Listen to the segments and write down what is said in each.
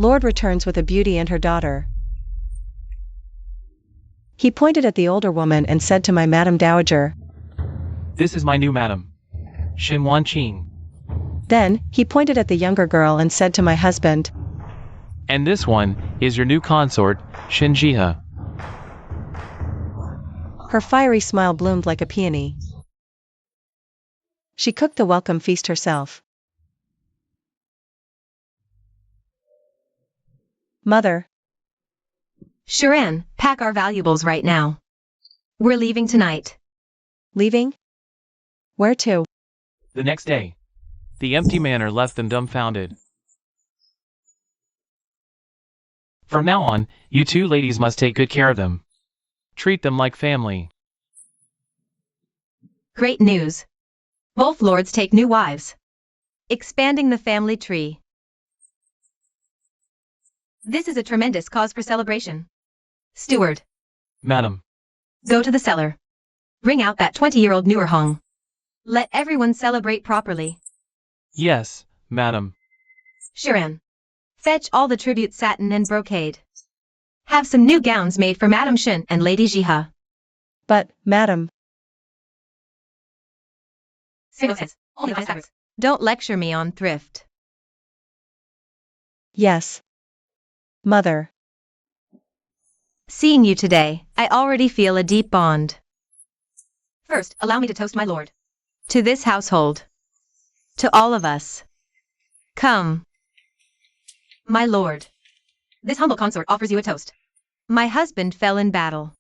Lord returns with a beauty and her daughter. He pointed at the older woman and said to my Madam Dowager, "This is my new madam, Xin Wanqing." Then, he pointed at the younger girl and said to my husband, "And this one is your new consort, Xin Jihe." Her fiery smile bloomed like a peony. She cooked the welcome feast herself. Mother. Sharan, pack our valuables right now. We're leaving tonight. Leaving? Where to? The next day, the empty manor left them dumbfounded. From now on, you two ladies must take good care of them. Treat them like family. Great news. Both lords take new wives. Expanding the family tree. This is a tremendous cause for celebration. Steward. Madam. Go to the cellar. Bring out that 20-year-old newer Hong. Let everyone celebrate properly. Yes, madam. Sharan. Fetch all the tribute satin and brocade. Have some new gowns made for Madam Shen and Lady Jihe. But, madam. Don't lecture me on thrift. Yes. Mother. Seeing you today, I already feel a deep bond. First, allow me to toast my lord. To this household. To all of us. Come. My lord. This humble consort offers you a toast. My husband fell in battle.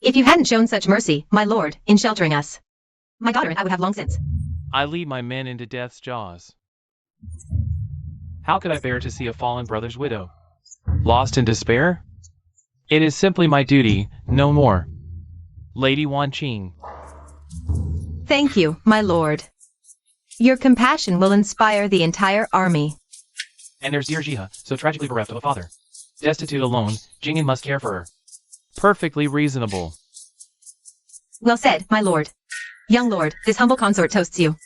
If you hadn't shown such mercy, my lord, in sheltering us, my daughter and I would have long since. I lead my men into death's jaws. How could I bear to see a fallen brother's widow? Lost in despair? It is simply my duty, no more. Lady Wanqing. Thank you, my lord. Your compassion will inspire the entire army. And there's dear Jihe, so tragically bereft of a father. Destitute alone, Jing'an must care for her. Perfectly reasonable. Well said, my lord. Young lord, this humble consort toasts you.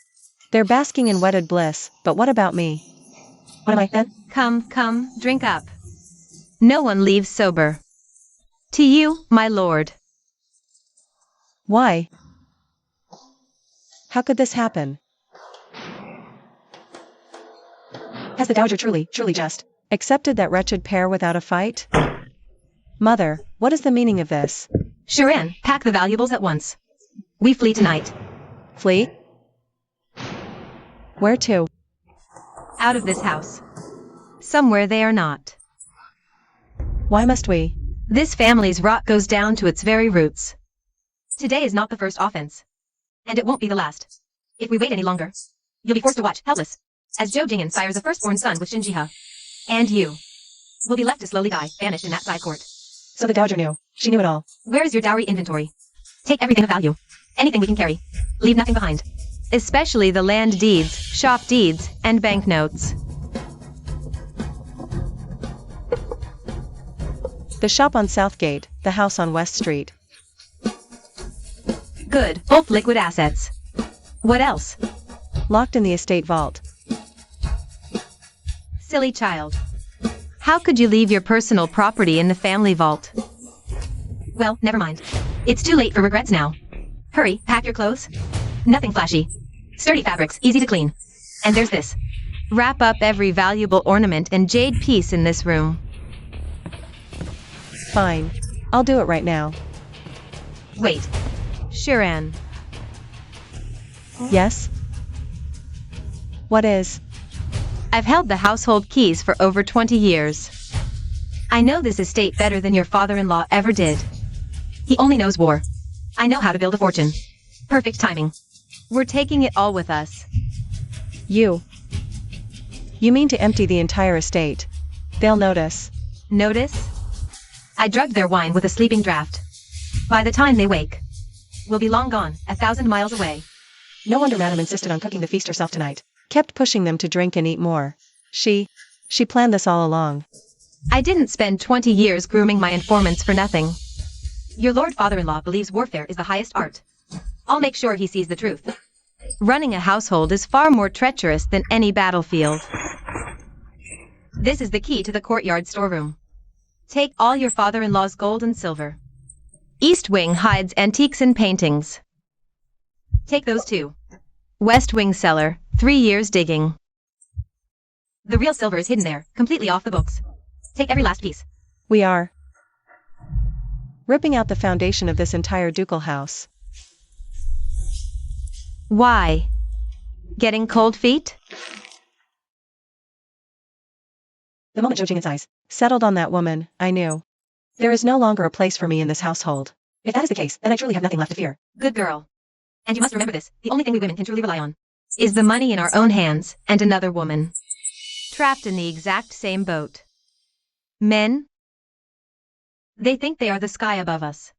They're basking in wedded bliss, but what about me? What am I then? Come, drink up. No one leaves sober. To you, my lord. Why? How could this happen? Has the Dowager truly just accepted that wretched pair without a fight? Mother, what is the meaning of this? Sharan, pack the valuables at once. We flee tonight. Flee? Where to? Out of this house. Somewhere they are not. Why must we? This family's rot goes down to its very roots. Today is not the first offense. And it won't be the last. If we wait any longer, you'll be forced to watch, helpless, as Zhou Jing'an sires a firstborn son with Xin Jihe. And you will be left to slowly die, banished in that side court. So the Dowager knew. She knew it all. Where is your dowry inventory? Take everything of value. Anything we can carry. Leave nothing behind. Especially the land deeds, shop deeds, and banknotes. The shop on Southgate, the house on West Street. Good, both liquid assets. What else? Locked in the estate vault. Silly child. How could you leave your personal property in the family vault? Well, never mind. It's too late for regrets now. Hurry, pack your clothes. Nothing flashy. Sturdy fabrics, easy to clean. And there's this. Wrap up every valuable ornament and jade piece in this room. Fine. I'll do it right now. Wait. Sharan. Yes? What is? I've held the household keys for over 20 years. I know this estate better than your father-in-law ever did. He only knows war. I know how to build a fortune. Perfect timing. We're taking it all with us. You mean to empty the entire estate? They'll notice. Notice? I drugged their wine with a sleeping draft. By the time they wake, we'll be long gone, 1,000 miles away. No wonder Madame insisted on cooking the feast herself tonight. Kept pushing them to drink and eat more. She planned this all along. I didn't spend 20 years grooming my informants for nothing. Your lord father-in-law believes warfare is the highest art. I'll make sure he sees the truth. Running a household is far more treacherous than any battlefield. This is the key to the courtyard storeroom. Take all your father-in-law's gold and silver. East wing hides antiques and paintings. Take those too. West wing cellar, 3 years digging. The real silver is hidden there, completely off the books. Take every last piece. We are ripping out the foundation of this entire ducal house. Why? Getting cold feet? The moment Zhou Jing's eyes settled on that woman, I knew. There is no longer a place for me in this household. If that is the case, then I truly have nothing left to fear. Good girl. And you must remember this, the only thing we women can truly rely on is the money in our own hands and another woman. Trapped in the exact same boat. Men? They think they are the sky above us.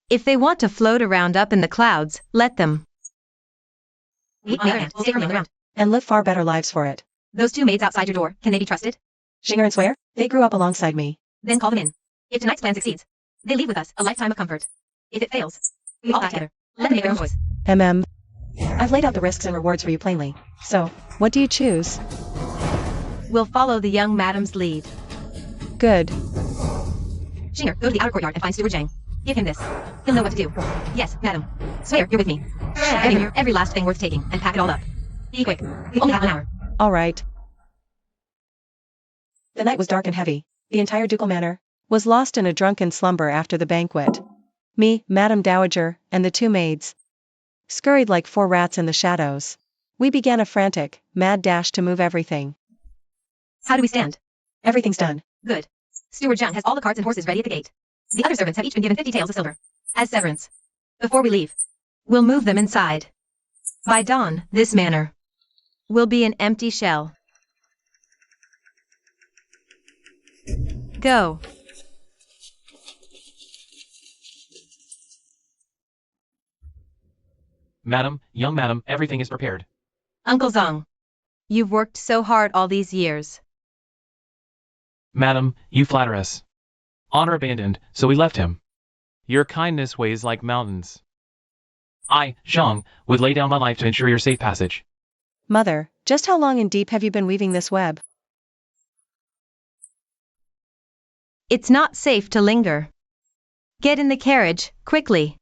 If they want to float around up in the clouds, let them. We, on the other hand, will stay firmly on the ground. And live far better lives for it. Those 2 maids outside your door, can they be trusted? Shinger and Swear? They grew up alongside me. Then call them in. If tonight's plan succeeds, they leave with us a lifetime of comfort. If it fails, we all die together. Let them make their own choice. I've laid out the risks and rewards for you plainly. So, what do you choose? We'll follow the young madam's lead. Good. Shinger, go to the outer courtyard and find Steward Zhang. Give him this. He'll know what to do. Yes, madam. Swear, you're with me. Every last thing worth taking, and pack it all up. Be quick. We only have 1 hour. All right. The night was dark and heavy. The entire ducal manor was lost in a drunken slumber after the banquet. Me, Madame Dowager, and the 2 maids scurried like 4 rats in the shadows. We began a frantic, mad dash to move everything. How do we stand? Everything's done. Good. Steward Zhang has all the carts and horses ready at the gate. The other servants have each been given 50 taels of silver as severance. Before we leave, we'll move them inside. By dawn, this manor will be an empty shell. Go. Madam, young madam, everything is prepared. Uncle Zong, you've worked so hard all these years. Madam, you flatter us. Honor abandoned, so we left him. Your kindness weighs like mountains. I, Zhang, would lay down my life to ensure your safe passage. Mother, just how long and deep have you been weaving this web? It's not safe to linger. Get in the carriage, quickly.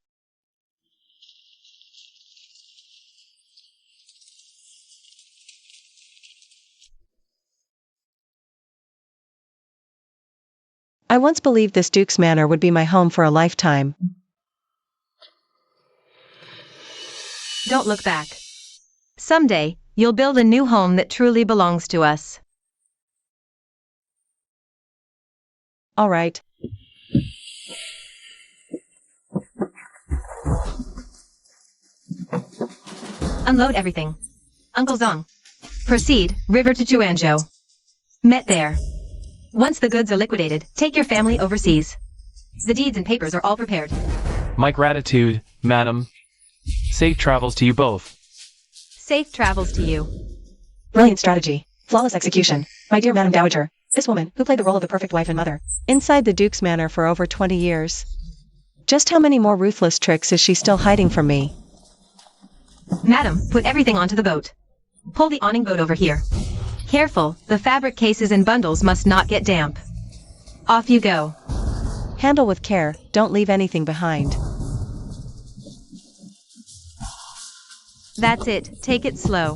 I once believed this Duke's Manor would be my home for a lifetime. Don't look back. Someday, you'll build a new home that truly belongs to us. All right. Unload everything. Uncle Zong. Proceed, river to Chuanzhou. Met there. Once the goods are liquidated, take your family overseas. The deeds and papers are all prepared. My gratitude, madam. Safe travels to you both. Safe travels to you. Brilliant strategy. Flawless execution. My dear Madame Dowager, this woman, who played the role of the perfect wife and mother, inside the Duke's Manor for over 20 years. Just how many more ruthless tricks is she still hiding from me? Madam, put everything onto the boat. Pull the awning boat over here. Careful, the fabric cases and bundles must not get damp. Off you go. Handle with care, don't leave anything behind. That's it, take it slow.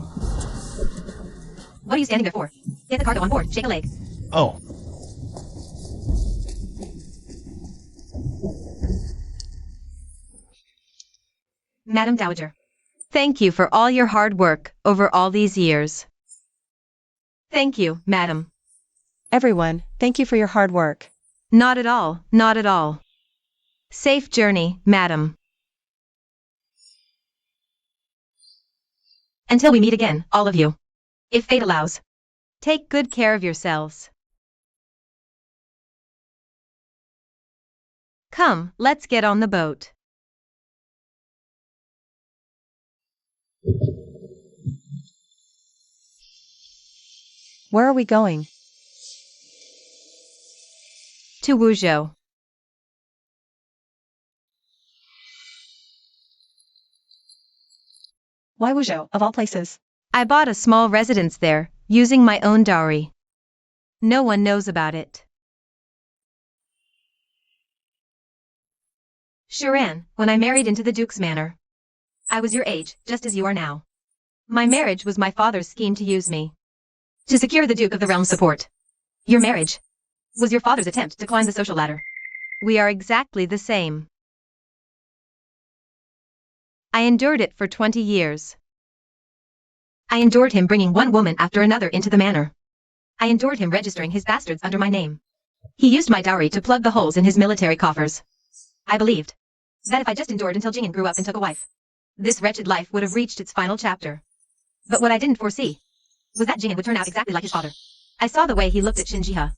What are you standing there for? Get the cargo on board, shake a leg. Oh. Madam Dowager, thank you for all your hard work over all these years. Thank you, madam. Everyone, thank you for your hard work. Not at all, not at all. Safe journey, madam. Until we meet again, all of you. If fate allows. Take good care of yourselves. Come, let's get on the boat. Where are we going? To Wuzhou. Why Wuzhou, of all places? I bought a small residence there, using my own dowry. No one knows about it. Sharan, when I married into the Duke's manor, I was your age, just as you are now. My marriage was my father's scheme to use me, to secure the Duke of the Realm's support. Your marriage was your father's attempt to climb the social ladder. We are exactly the same. I endured it for 20 years. I endured him bringing one woman after another into the manor. I endured him registering his bastards under my name. He used my dowry to plug the holes in his military coffers. I believed that if I just endured until Jing'an grew up and took a wife, this wretched life would have reached its final chapter. But what I didn't foresee was that Jing'an would turn out exactly like his father. I saw the way he looked at Shinjiha,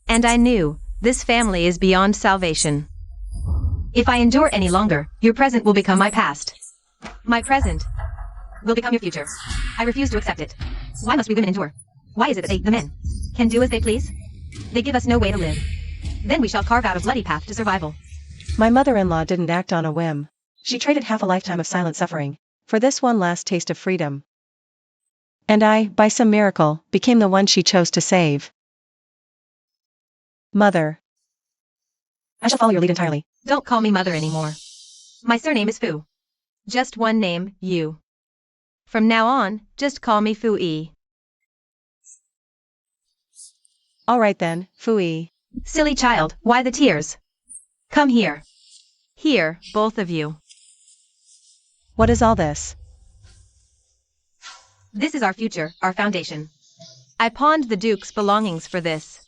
and I knew this family is beyond salvation. If I endure any longer, your present will become my past. My present will become your future. I refuse to accept it. Why must we women endure? Why is it that they, the men, can do as they please? They give us no way to live. Then we shall carve out a bloody path to survival. My mother-in-law didn't act on a whim. She traded half a lifetime of silent suffering for this one last taste of freedom. And I, by some miracle, became the one she chose to save. Mother. I shall follow your lead entirely. Don't call me mother anymore. My surname is Fu. Just one name, you. From now on, just call me Fu-yi. All right then, Fu-yi. Silly child, why the tears? Come here. Here, both of you. What is all this? This is our future, our foundation. I pawned the Duke's belongings for this.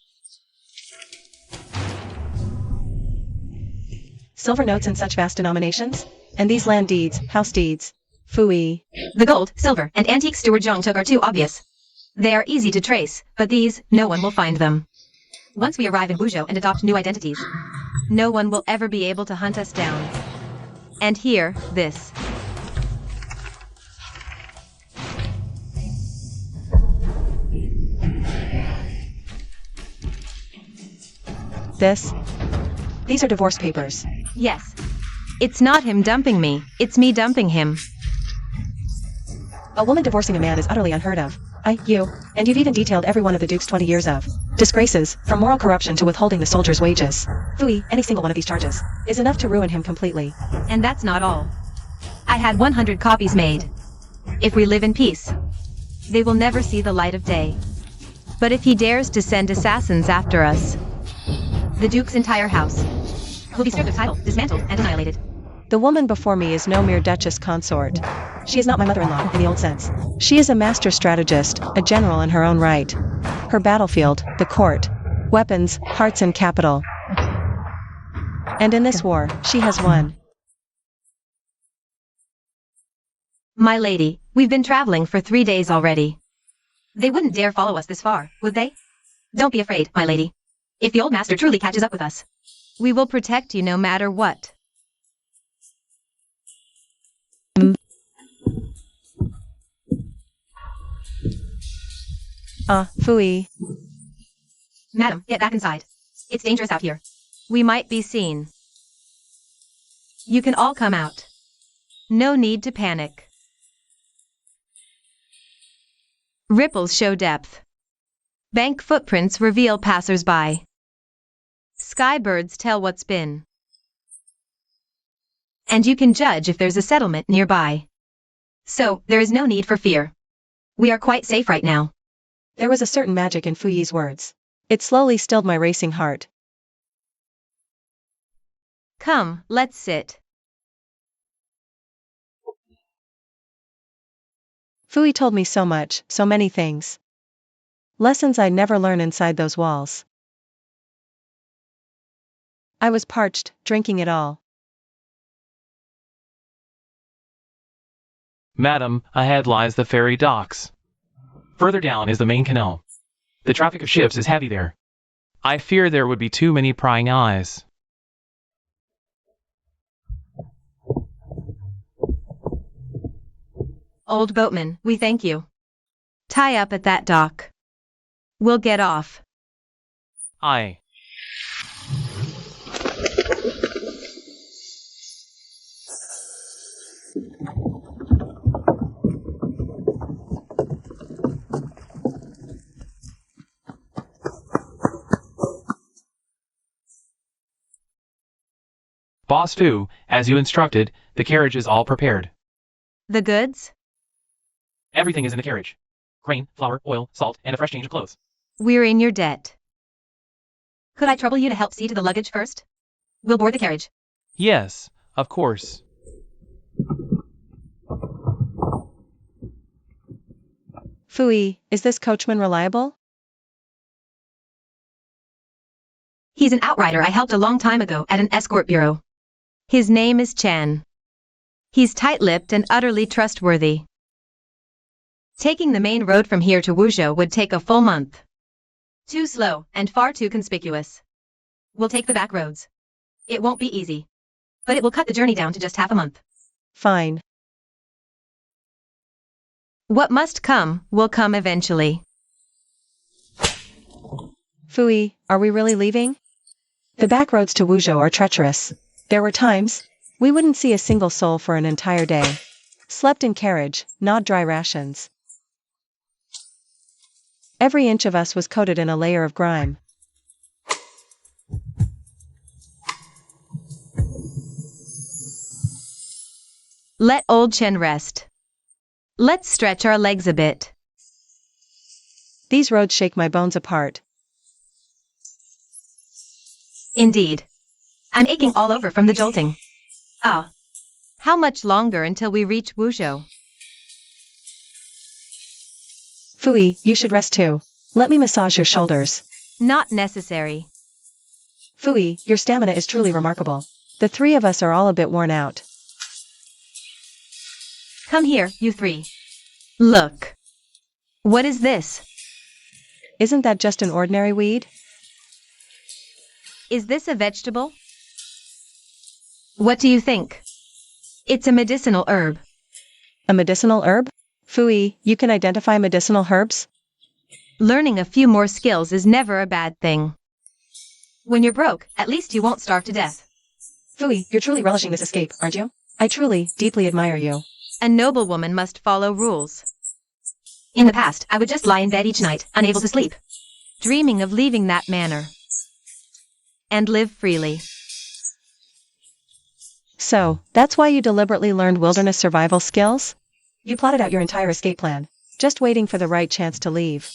Silver notes in such vast denominations? And these land deeds, house deeds? Fu-yi. The gold, silver, and antique Steward Zhang took are too obvious. They are easy to trace, but these, no one will find them. Once we arrive in Wuzhou and adopt new identities, no one will ever be able to hunt us down. And here, this. These are divorce papers. Yes. It's not him dumping me, it's me dumping him. A woman divorcing a man is utterly unheard of. And you've even detailed every one of the Duke's 20 years of disgraces, from moral corruption to withholding the soldiers' wages. Fu-yi, any single one of these charges is enough to ruin him completely. And that's not all. I had 100 copies made. If we live in peace, they will never see the light of day. But if he dares to send assassins after us, the Duke's entire house will be stripped of title, dismantled, and annihilated. The woman before me is no mere duchess consort. She is not my mother-in-law in the old sense. She is a master strategist, a general in her own right. Her battlefield, the court, weapons, hearts and capital. And in this war, she has won. My lady, we've been traveling for 3 days already. They wouldn't dare follow us this far, would they? Don't be afraid, my lady. If the old master truly catches up with us, we will protect you no matter what. Fu-yi. Madam, get back inside. It's dangerous out here. We might be seen. You can all come out. No need to panic. Ripples show depth. Bank footprints reveal passers-by. Skybirds tell what's been. And you can judge if there's a settlement nearby. So, there is no need for fear. We are quite safe right now. There was a certain magic in Fu-yi's words. It slowly stilled my racing heart. Come, let's sit. Fu-yi told me so much, so many things. Lessons I'd never learn inside those walls. I was parched, drinking it all. Madam, ahead lies the ferry docks. Further down is the main canal. The traffic of ships is heavy there. I fear there would be too many prying eyes. Old boatman, we thank you. Tie up at that dock. We'll get off. Aye. Boss Fu, as you instructed, the carriage is all prepared. The goods? Everything is in the carriage. Grain, flour, oil, salt, and a fresh change of clothes. We're in your debt. Could I trouble you to help see to the luggage first? We'll board the carriage. Yes, of course. Fui, is this coachman reliable? He's an outrider I helped a long time ago at an escort bureau. His name is Chan. He's tight-lipped and utterly trustworthy. Taking the main road from here to Wuzhou would take a full month. Too slow and far too conspicuous. We'll take the back roads. It won't be easy, but it will cut the journey down to just half a month. Fine. What must come, will come eventually. Fui, are we really leaving? The back roads to Wuzhou are treacherous. There were times we wouldn't see a single soul for an entire day. Slept in carriage, gnawed dry rations. Every inch of us was coated in a layer of grime. Let old Chen rest. Let's stretch our legs a bit. These roads shake my bones apart. Indeed. I'm aching all over from the jolting. Ah. How much longer until we reach Wuzhou? Fui, you should rest too. Let me massage your shoulders. Not necessary. Fui, your stamina is truly remarkable. The three of us are all a bit worn out. Come here, you three. Look. What is this? Isn't that just an ordinary weed? Is this a vegetable? What do you think? It's a medicinal herb. A medicinal herb? Fui, you can identify medicinal herbs? Learning a few more skills is never a bad thing. When you're broke, at least you won't starve to death. Fui, you're truly relishing this escape, aren't you? I truly, deeply admire you. A noblewoman must follow rules. In the past, I would just lie in bed each night, unable to sleep. Dreaming of leaving that manor. And live freely. So, that's why you deliberately learned wilderness survival skills? You plotted out your entire escape plan, just waiting for the right chance to leave.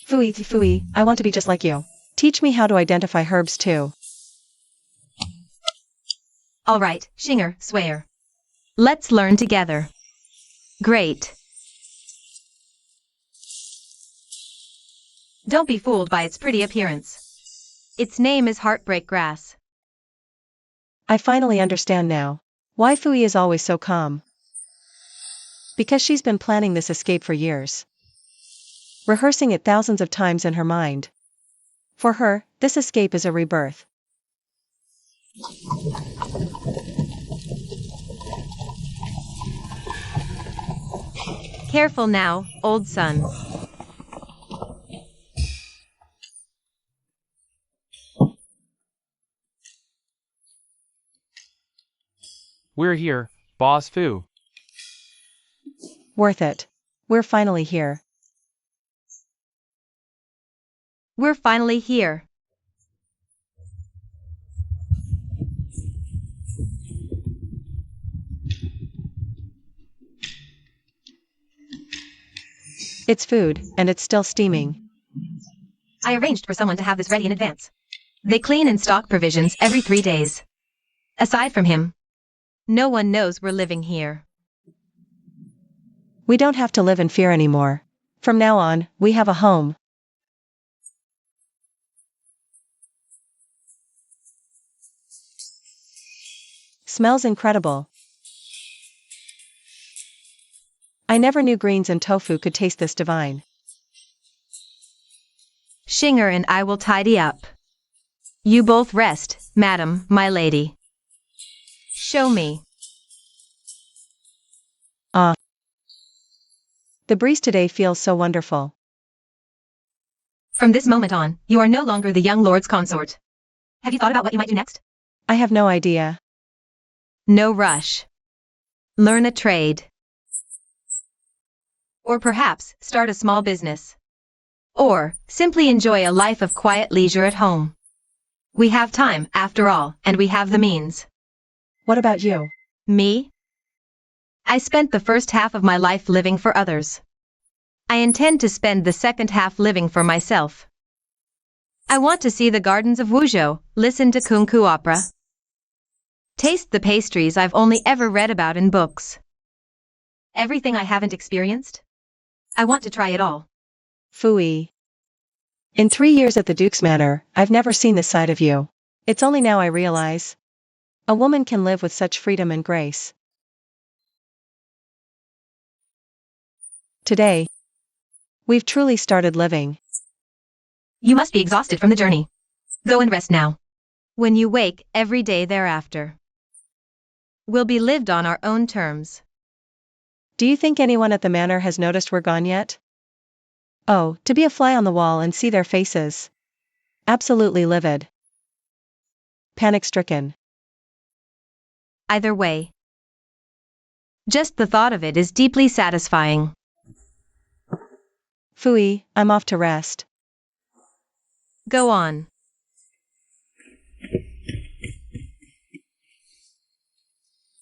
Fui, I want to be just like you. Teach me how to identify herbs too. All right, Shinger, swear. Let's learn together. Great. Don't be fooled by its pretty appearance. Its name is heartbreak grass. I finally understand now. Why Fui is always so calm. Because she's been planning this escape for years. Rehearsing it thousands of times in her mind. For her, this escape is a rebirth. Careful now, old son. We're here, Boss Fu. Worth it. We're finally here. We're finally here. It's food, and it's still steaming. I arranged for someone to have this ready in advance. They clean and stock provisions every 3 days. Aside from him, no one knows we're living here. We don't have to live in fear anymore. From now on, we have a home. Smells incredible. I never knew greens and tofu could taste this divine. Shinger and I will tidy up. You both rest, madam, my lady. Show me. The breeze today feels so wonderful. From this moment on, you are no longer the young lord's consort. Have you thought about what you might do next? I have no idea. No rush. Learn a trade. Or perhaps, start a small business. Or, simply enjoy a life of quiet leisure at home. We have time, after all, and we have the means. What about you? Me? I spent the first half of my life living for others. I intend to spend the second half living for myself. I want to see the gardens of Wuzhou, listen to kung fu opera, taste the pastries I've only ever read about in books. Everything I haven't experienced? I want to try it all. Phooey. In 3 years at the Duke's Manor, I've never seen this side of you. It's only now I realize. A woman can live with such freedom and grace. Today, we've truly started living. You must be exhausted from the journey. Go and rest now. When you wake, every day thereafter will be lived on our own terms. Do you think anyone at the manor has noticed we're gone yet? Oh, to be a fly on the wall and see their faces. Absolutely livid. Panic-stricken. Either way, just the thought of it is deeply satisfying. Phooey, I'm off to rest. Go on.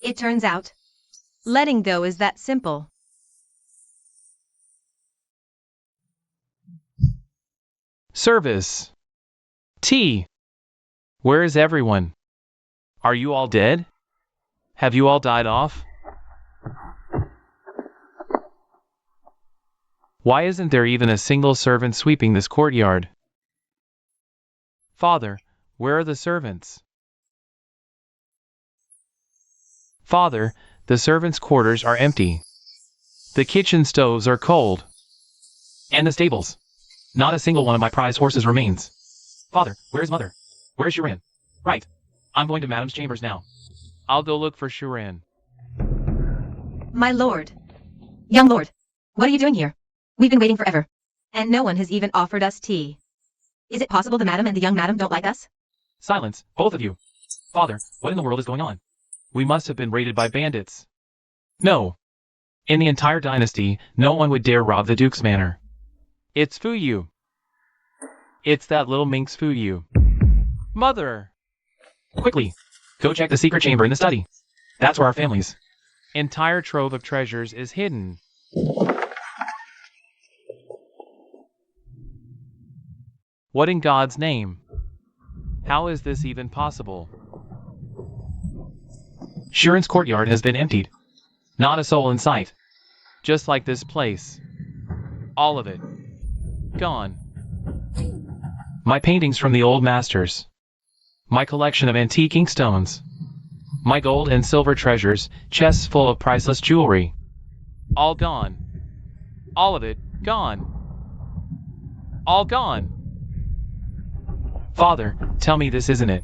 It turns out, letting go is that simple. Service. Tea. Where is everyone? Are you all dead? Have you all died off? Why isn't there even a single servant sweeping this courtyard? Father, where are the servants? Father, the servants' quarters are empty. The kitchen stoves are cold. And the stables. Not a single one of my prize horses remains. Father, where's Mother? Where's Shuran? Right. I'm going to Madame's chambers now. I'll go look for Shuran. My lord. Young lord, what are you doing here? We've been waiting forever. And no one has even offered us tea. Is it possible the madam and the young madam don't like us? Silence, both of you. Father, what in the world is going on? We must have been raided by bandits. No. In the entire dynasty, no one would dare rob the Duke's manor. It's Fuyu. It's that little minx Fuyu. Mother! Quickly, go check the secret chamber in the study. That's where our family's entire trove of treasures is hidden. What in God's name? How is this even possible? Shuran's courtyard has been emptied. Not a soul in sight. Just like this place. All of it. Gone. My paintings from the old masters. My collection of antique inkstones. My gold and silver treasures, chests full of priceless jewelry. All gone. All of it, gone. All gone. Father, tell me this isn't it.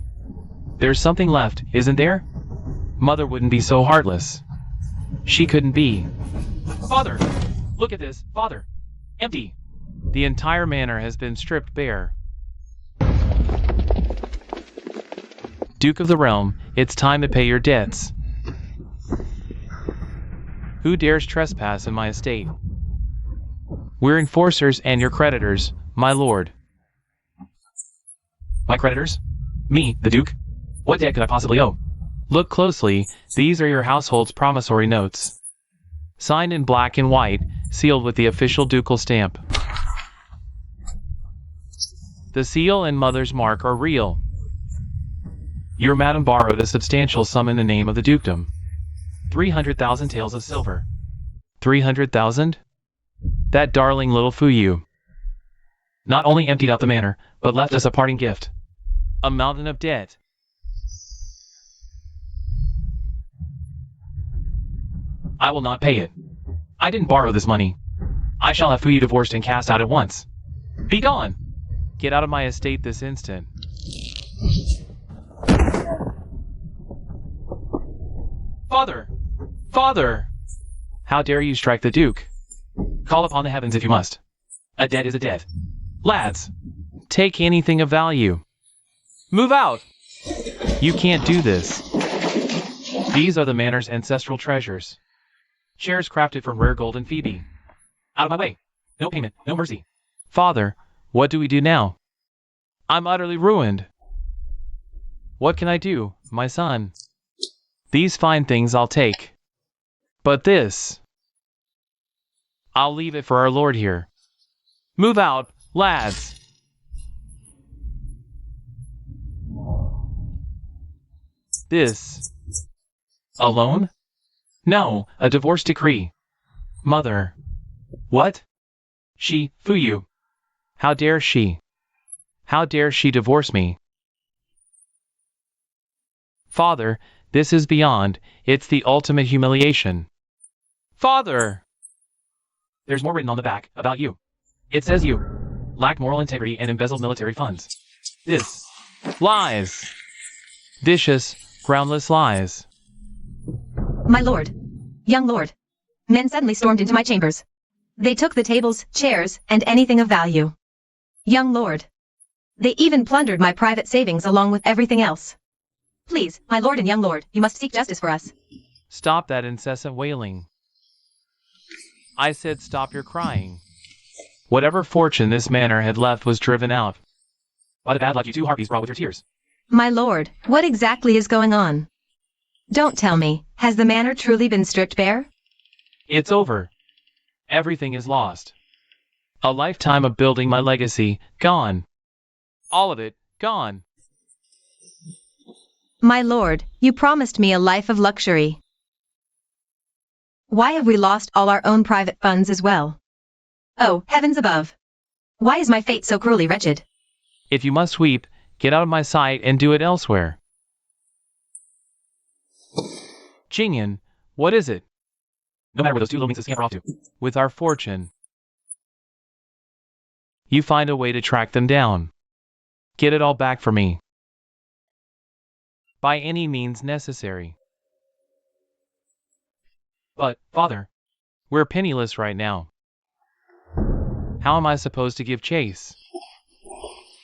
There's something left, isn't there? Mother wouldn't be so heartless. She couldn't be. Father! Look at this, Father! Empty! The entire manor has been stripped bare. Duke of the realm, it's time to pay your debts. Who dares trespass in my estate? We're enforcers and your creditors, my lord. My creditors? Me, the Duke? What debt could I possibly owe? Look closely, these are your household's promissory notes. Signed in black and white, sealed with the official ducal stamp. The seal and mother's mark are real. Your madam borrowed a substantial sum in the name of the dukedom. 300,000 taels of silver. 300,000? That darling little Fuyu. Not only emptied out the manor, but left us a parting gift. A mountain of debt. I will not pay it. I didn't borrow this money. I shall have Fuyu divorced and cast out at once. Be gone! Get out of my estate this instant. Father! Father! How dare you strike the Duke? Call upon the heavens if you must. A debt is a debt. Lads, take anything of value. Move out! You can't do this. These are the manor's ancestral treasures. Chairs crafted from rare gold and Phoebe. Out of my way. No payment, no mercy. Father, what do we do now? I'm utterly ruined. What can I do, my son? These fine things I'll take. But this, I'll leave it for our Lord here. Move out, lads. This, alone? No, a divorce decree. Mother. What? She, Fuyu. How dare she? How dare she divorce me? Father, this is beyond, it's the ultimate humiliation. Father! There's more written on the back, about you. It says you lack moral integrity and embezzled military funds. This. Lies. Vicious, groundless lies. My lord. Young lord. Men suddenly stormed into my chambers. They took the tables, chairs, and anything of value. Young lord. They even plundered my private savings along with everything else. Please, my lord and young lord, you must seek justice for us. Stop that incessant wailing. I said stop your crying. Whatever fortune this manor had left was driven out by the bad luck you two harpies brought with your tears. My lord, what exactly is going on? Don't tell me, has the manor truly been stripped bare? It's over. Everything is lost. A lifetime of building my legacy, gone. All of it, gone. My lord, you promised me a life of luxury. Why have we lost all our own private funds as well? Oh, heavens above! Why is my fate so cruelly wretched? If you must weep, get out of my sight and do it elsewhere. Jingyan, what is it? No matter where those two little minxes scamper off to. With our fortune. You find a way to track them down. Get it all back for me. By any means necessary. But, Father, we're penniless right now. How am I supposed to give chase?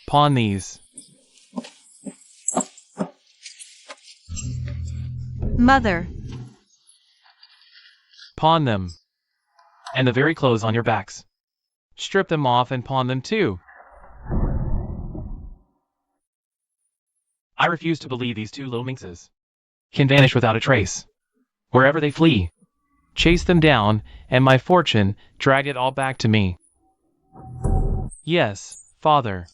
Pawn these. Mother. Pawn them. And the very clothes on your backs. Strip them off and pawn them too. I refuse to believe these two little minxes can vanish without a trace. Wherever they flee, chase them down, and my fortune, drag it all back to me. Yes, Father.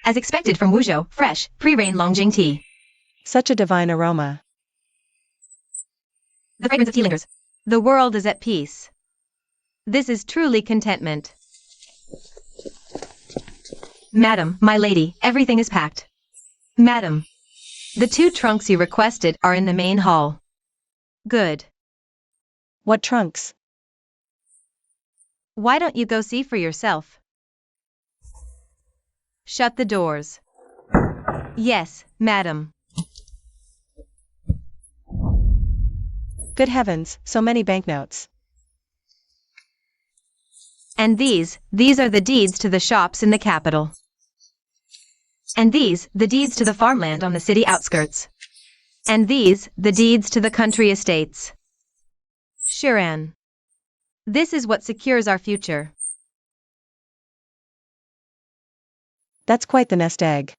As expected from Wuzhou, fresh, pre-rain Longjing tea. Such a divine aroma. The fragrance of tea lingers. The world is at peace. This is truly contentment. Madam, my lady, everything is packed. Madam, the 2 trunks you requested are in the main hall. Good. What trunks? Why don't you go see for yourself? Shut the doors. Yes, madam. Good heavens, so many banknotes. And these are the deeds to the shops in the capital. And these, the deeds to the farmland on the city outskirts. And these, the deeds to the country estates. Shiran. This is what secures our future. That's quite the nest egg.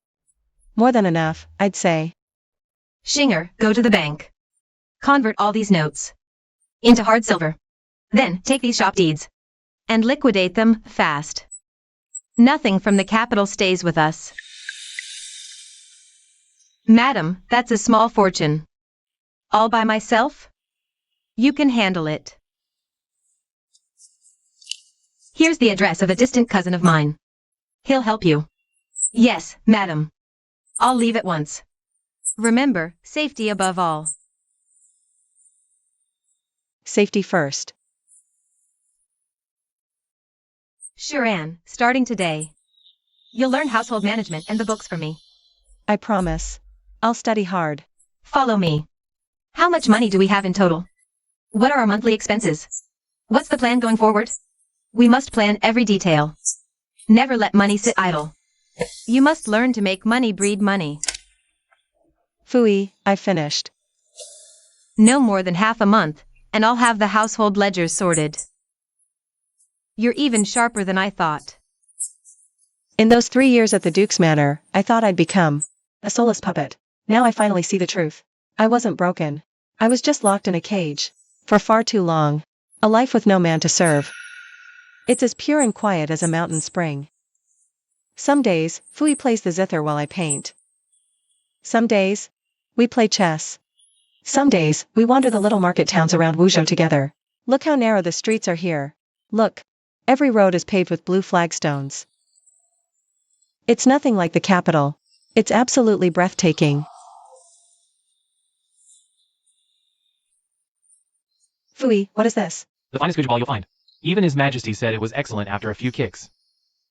More than enough, I'd say. Shinger, go to the bank. Convert all these notes into hard silver. Then, take these shop deeds and liquidate them fast. Nothing from the capital stays with us. Madam, that's a small fortune. All by myself? You can handle it. Here's the address of a distant cousin of mine. He'll help you. Yes, madam. I'll leave at once. Remember, safety above all. Safety first. Shiran, starting today. You'll learn household management and the books from me. I promise. I'll study hard. Follow me. How much money do we have in total? What are our monthly expenses? What's the plan going forward? We must plan every detail. Never let money sit idle. You must learn to make money breed money. Phooey, I finished. No more than half a month, and I'll have the household ledgers sorted. You're even sharper than I thought. In those 3 years at the Duke's Manor, I thought I'd become a soulless puppet. Now I finally see the truth. I wasn't broken. I was just locked in a cage. For far too long. A life with no man to serve. It's as pure and quiet as a mountain spring. Some days, Fui plays the zither while I paint. Some days, we play chess. Some days, we wander the little market towns around Wuzhou together. Look how narrow the streets are here. Look. Every road is paved with blue flagstones. It's nothing like the capital. It's absolutely breathtaking. Fui, what is this? The finest Guijiaball you'll find. Even His Majesty said it was excellent after a few kicks.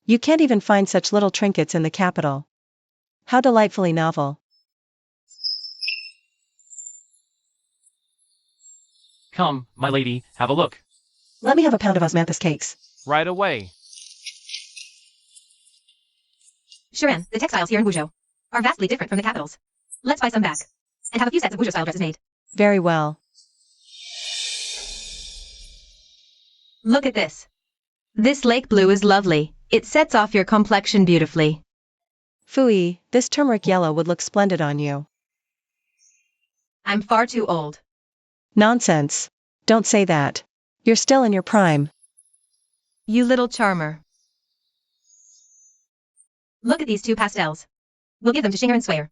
You can't even find such little trinkets in the capital. How delightfully novel. Come, my lady, have a look. Let me have a pound of osmanthus cakes. Right away. Sharan, the textiles here in Wuzhou are vastly different from the capitals. Let's buy some back. And have a few sets of Wuzhou-style dresses made. Very well. Look at this. This lake blue is lovely. It sets off your complexion beautifully. Fui, this turmeric yellow would look splendid on you. I'm far too old. Nonsense. Don't say that. You're still in your prime. You little charmer. Look at these two pastels. We'll give them to Shinger and Swayer.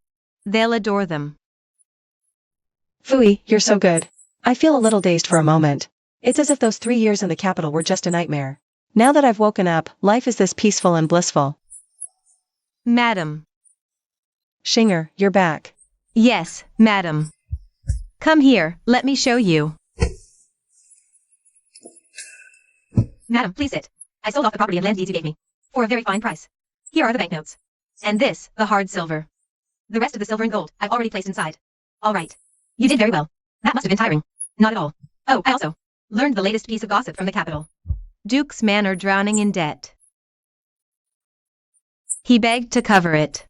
They'll adore them. Fui, you're so good. I feel a little dazed for a moment. It's as if those 3 years in the capital were just a nightmare. Now that I've woken up, life is this peaceful and blissful. Madam. Shinger, you're back. Yes, madam. Come here, let me show you. Madam, please sit. I sold off the property and land deeds you gave me. For a very fine price. Here are the banknotes. And this, the hard silver. The rest of the silver and gold, I've already placed inside. All right. You did very well. That must have been tiring. Not at all. Oh, I also learned the latest piece of gossip from the capital. Duke's Manor drowning in debt. He begged to cover it.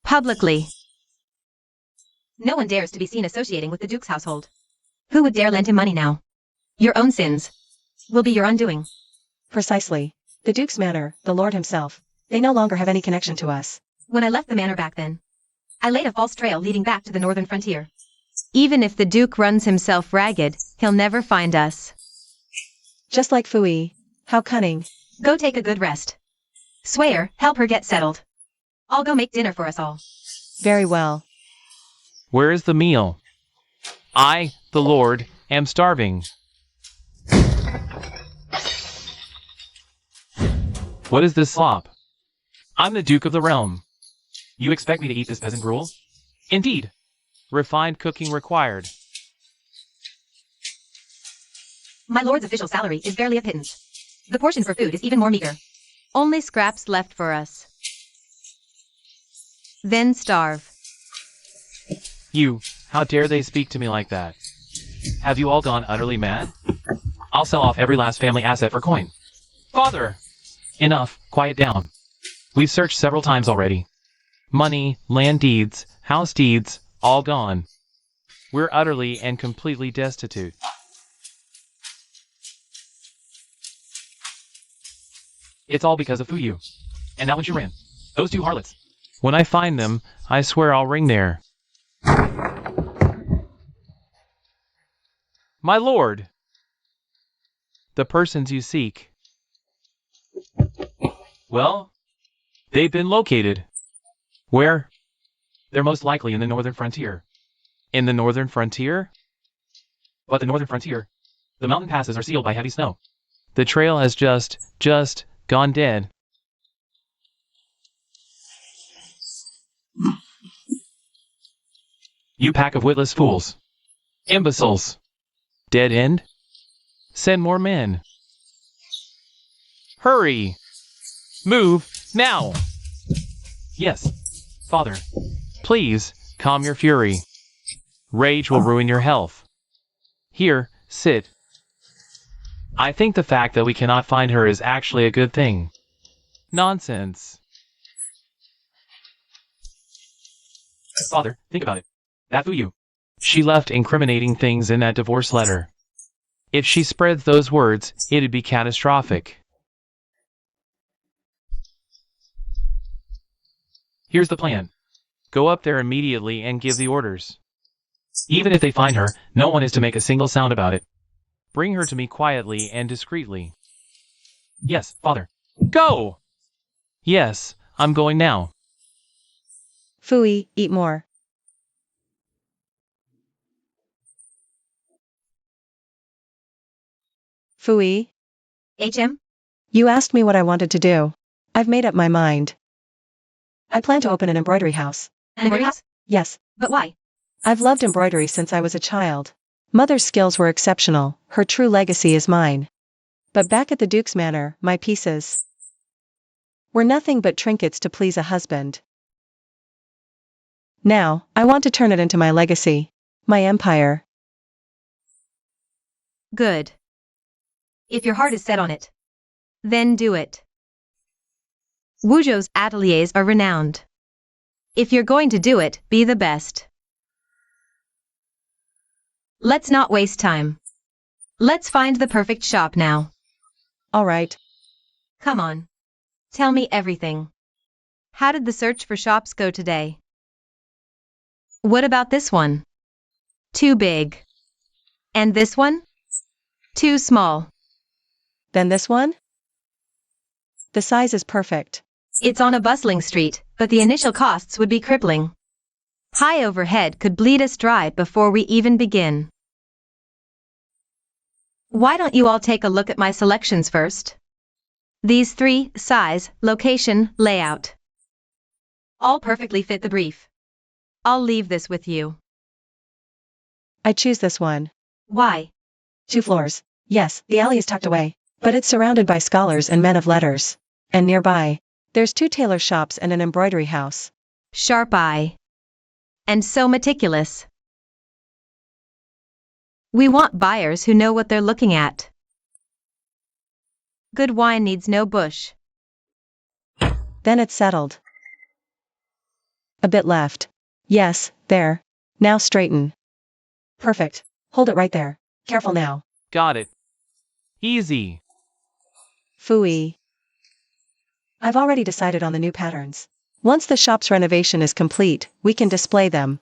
Publicly. No one dares to be seen associating with the Duke's household. Who would dare lend him money now? Your own sins will be your undoing. Precisely. The Duke's Manor, the Lord himself. They no longer have any connection to us. When I left the manor back then, I laid a false trail leading back to the northern frontier. Even if the Duke runs himself ragged, he'll never find us. Just like Fui. How cunning. Go take a good rest. Swayer, help her get settled. I'll go make dinner for us all. Very well. Where is the meal? I, the Lord, am starving. What is this slop? I'm the Duke of the realm. You expect me to eat this peasant gruel? Indeed. Refined cooking required. My lord's official salary is barely a pittance. The portion for food is even more meager. Only scraps left for us. Then starve. You, how dare they speak to me like that? Have you all gone utterly mad? I'll sell off every last family asset for coin. Father! Enough, quiet down. We've searched several times already. Money, land deeds, house deeds, all gone. We're utterly and completely destitute. It's all because of Fuyu. And that when she ran. Those two harlots. When I find them, I swear I'll ring there. My lord! The persons you seek. Well, they've been located. Where? They're most likely in the northern frontier. In the northern frontier? But the northern frontier, the mountain passes are sealed by heavy snow. The trail has just gone dead. You pack of witless fools. Imbeciles. Dead end? Send more men. Hurry! Move, now! Yes, father. Please, calm your fury. Rage will ruin your health. Here, sit. I think the fact that we cannot find her is actually a good thing. Nonsense. Father, think about it. That Fuyu. She left incriminating things in that divorce letter. If she spreads those words, it'd be catastrophic. Here's the plan. Go up there immediately and give the orders. Even if they find her, no one is to make a single sound about it. Bring her to me quietly and discreetly. Yes, father. Go! Yes, I'm going now. Phooey, eat more. Phooey, HM? you asked me what I wanted to do. I've made up my mind. I plan to open an embroidery house. An embroidery house? Yes. But why? I've loved embroidery since I was a child. Mother's skills were exceptional, her true legacy is mine. But back at the Duke's manor, my pieces were nothing but trinkets to please a husband. Now, I want to turn it into my legacy. My empire. Good. If your heart is set on it, then do it. Wuzhou's ateliers are renowned. If you're going to do it, be the best. Let's not waste time. Let's find the perfect shop now. All right. Come on. Tell me everything. How did the search for shops go today? What about this one? Too big. And this one? Too small. Then this one? The size is perfect. It's on a bustling street, but the initial costs would be crippling. High overhead could bleed us dry before we even begin. Why don't you all take a look at my selections first? These three, size, location, layout. All perfectly fit the brief. I'll leave this with you. I choose this one. Why? 2 floors. Yes, the alley is tucked away, but it's surrounded by scholars and men of letters. And nearby, there's 2 tailor shops and an embroidery house. Sharp eye. And so meticulous. We want buyers who know what they're looking at. Good wine needs no bush. Then it's settled. A bit left. Yes, there. Now straighten. Perfect. Hold it right there. Careful now. Got it. Easy. Phooey. I've already decided on the new patterns. Once the shop's renovation is complete, we can display them.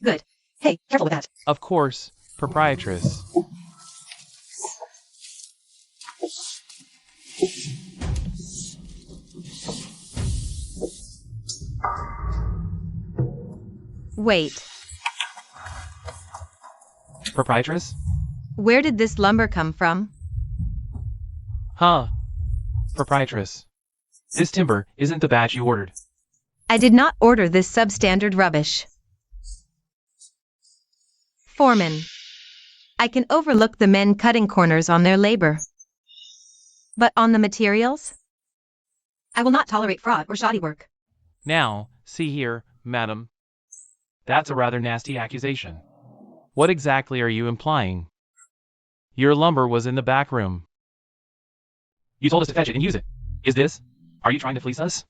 Good. Hey, careful with that. Of course, proprietress. Wait. Proprietress? Where did this lumber come from? Huh. Proprietress. This timber isn't the batch you ordered. I did not order this substandard rubbish. Foreman. I can overlook the men cutting corners on their labor. But on the materials? I will not tolerate fraud or shoddy work. Now, see here, madam. That's a rather nasty accusation. What exactly are you implying? Your lumber was in the back room. You told us to fetch it and use it. Is this? Are you trying to fleece us?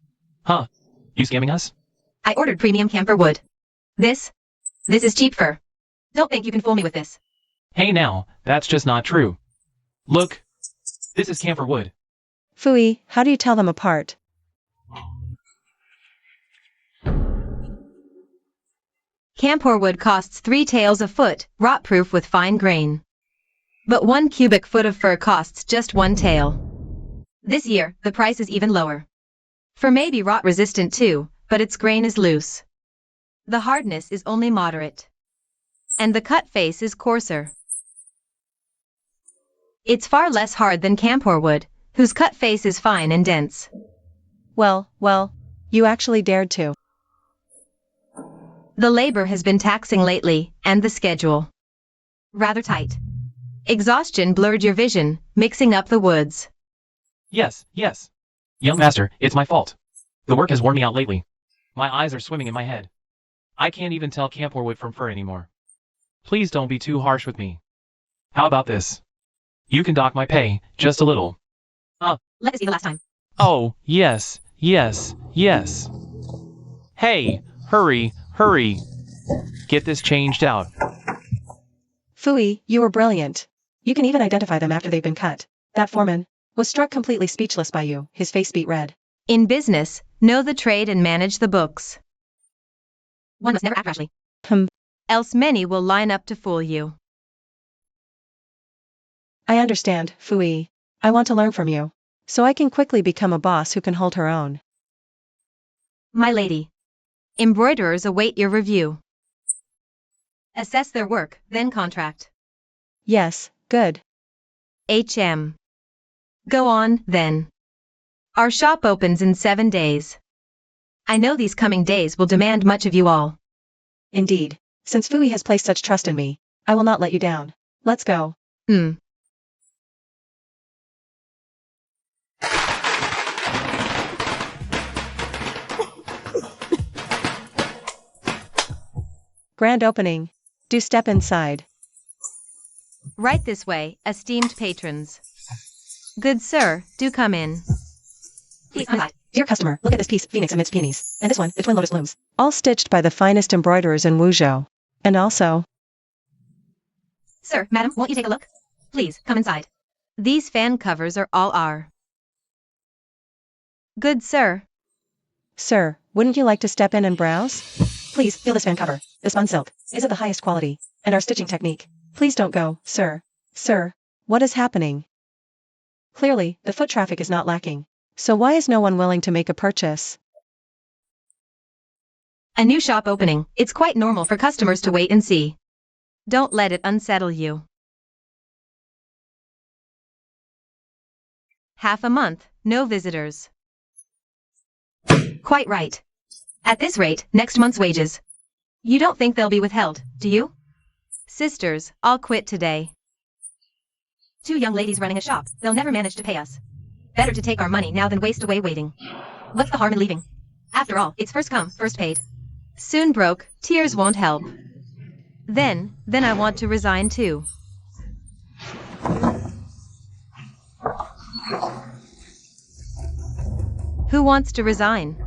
Huh? You scamming us? I ordered premium camphor wood. This is cheap fir. Don't think you can fool me with this. Hey now, that's just not true. Look. This is camphor wood. Phooey, how do you tell them apart? Camphor wood costs 3 taels a foot, rot-proof with fine grain. But 1 cubic foot of fir costs just 1 tael. This year, the price is even lower. Fir may be rot-resistant too, but its grain is loose. The hardness is only moderate. And the cut face is coarser. It's far less hard than camphor wood, whose cut face is fine and dense. Well, you actually dared to. The labor has been taxing lately, and the schedule. Rather tight. Exhaustion blurred your vision, mixing up the woods. Yes. Young master, it's my fault. The work has worn me out lately. My eyes are swimming in my head. I can't even tell camphor wood from fir anymore. Please don't be too harsh with me. How about this? You can dock my pay, just a little. Let this be the last time. Oh, yes. Hey, hurry. Get this changed out. Phooey, you were brilliant. You can even identify them after they've been cut. That foreman was struck completely speechless by you, his face beat red. In business, know the trade and manage the books. One must never act rashly. Else many will line up to fool you. I understand, Fui. I want to learn from you, so I can quickly become a boss who can hold her own. My lady. Embroiderers await your review. Assess their work, then contract. Yes, good. HM. Go on, then. Our shop opens in 7 days. I know these coming days will demand much of you all. Indeed. Since Fui has placed such trust in me, I will not let you down. Let's go. Grand opening. Do step inside. Right this way, esteemed patrons. Good sir, do come in. Please, dear customer, look at this piece, Phoenix amidst peonies, and this one, the twin lotus blooms, all stitched by the finest embroiderers in Wuzhou. And also... Sir, madam, won't you take a look? Please, come inside. These fan covers are all our. Good sir. Sir, wouldn't you like to step in and browse? Please, feel this fan cover. The spun silk is of the highest quality, and our stitching technique. Please don't go, sir. Sir, what is happening? Clearly, the foot traffic is not lacking. So why is no one willing to make a purchase? A new shop opening. It's quite normal for customers to wait and see. Don't let it unsettle you. Half a month, no visitors. Quite right. At this rate, next month's wages. You don't think they'll be withheld, do you? Sisters, I'll quit today. 2 young ladies running a shop, they'll never manage to pay us. Better to take our money now than waste away waiting. What's the harm in leaving? After all, it's first come, first paid. Soon broke, tears won't help. Then I want to resign too. Who wants to resign?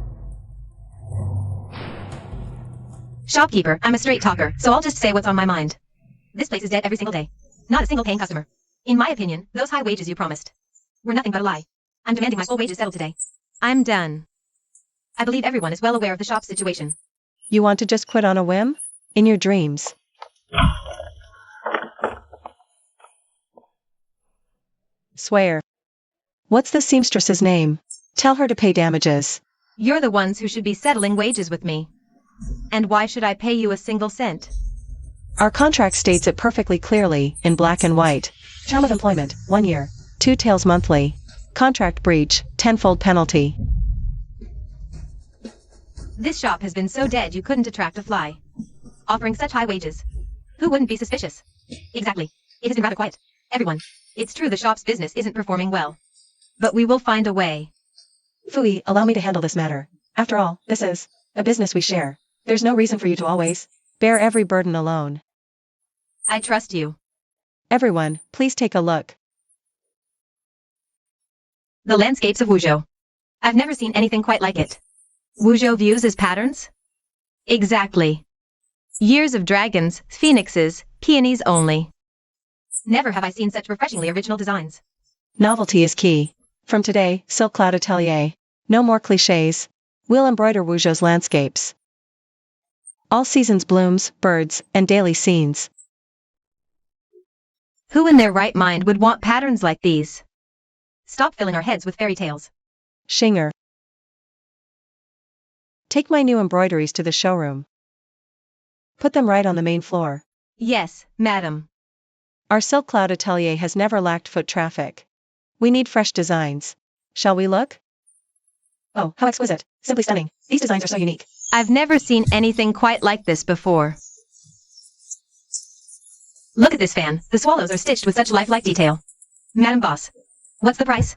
Shopkeeper, I'm a straight talker, so I'll just say what's on my mind. This place is dead every single day. Not a single paying customer. In my opinion, those high wages you promised were nothing but a lie. I'm demanding my full wages settled today. I'm done. I believe everyone is well aware of the shop's situation. You want to just quit on a whim? In your dreams. Swear. What's the seamstress's name? Tell her to pay damages. You're the ones who should be settling wages with me. And why should I pay you a single cent? Our contract states it perfectly clearly, in black and white. Term of employment, 1 year. 2 taels monthly. Contract breach, 10-fold penalty. This shop has been so dead you couldn't attract a fly. Offering such high wages. Who wouldn't be suspicious? Exactly. It has been rather quiet. Everyone. It's true the shop's business isn't performing well. But we will find a way. Fui, allow me to handle this matter. After all, this is a business we share. There's no reason for you to always bear every burden alone. I trust you. Everyone, please take a look. The landscapes of Wuzhou. I've never seen anything quite like it. Wuzhou views as patterns? Exactly. Years of dragons, phoenixes, peonies only. Never have I seen such refreshingly original designs. Novelty is key. From today, Silk Cloud Atelier. No more clichés. We'll embroider Wuzhou's landscapes. All seasons blooms, birds, and daily scenes. Who in their right mind would want patterns like these? Stop filling our heads with fairy tales. Shinger. Take my new embroideries to the showroom. Put them right on the main floor. Yes, madam. Our Silk Cloud Atelier has never lacked foot traffic. We need fresh designs. Shall we look? Oh, how exquisite. Simply stunning. These designs are so unique. I've never seen anything quite like this before. Look at this fan. The swallows are stitched with such lifelike detail. Madam Boss. What's the price?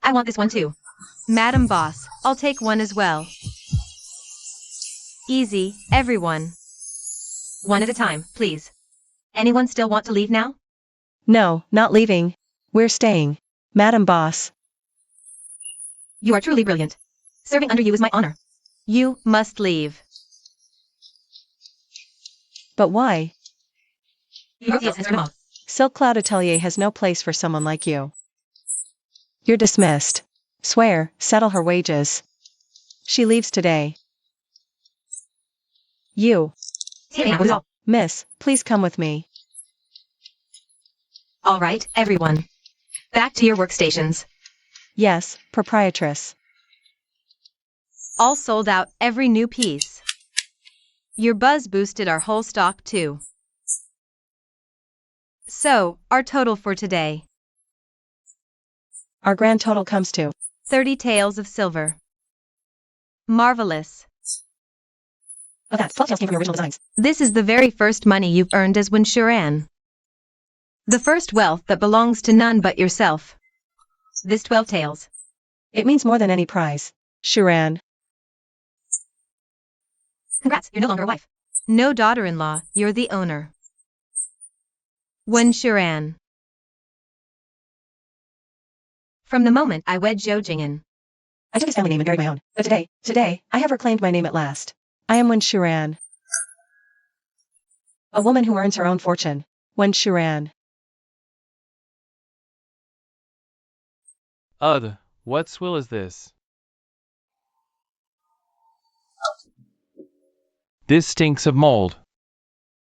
I want this one too. Madam Boss, I'll take one as well. Easy, everyone. One at a time, please. Anyone still want to leave now? No, not leaving. We're staying. Madam Boss. You are truly brilliant. Serving under you is my honor. You must leave. But why? Your field has turned them off. Silk Cloud Atelier has no place for someone like you. You're dismissed. Swear, settle her wages. She leaves today. You. Miss, please come with me. All right, everyone. Back to your workstations. Yes, proprietress. All sold out, every new piece. Your buzz boosted our whole stock too. So, our total for today. Our grand total comes to 30 taels of silver. Marvelous. Oh, that 12 tails came from your original designs. This is the very first money you've earned as Winshuran. The first wealth that belongs to none but yourself. This 12 taels. It means more than any prize. Shuran. Congrats, you're no longer a wife. No daughter-in-law, you're the owner. Winshuran. From the moment I wed Zhou Jing'an. I took his family name and buried my own, but today, I have reclaimed my name at last. I am Winshuran. A woman who earns her own fortune. Winshuran. What swill is this? This stinks of mold.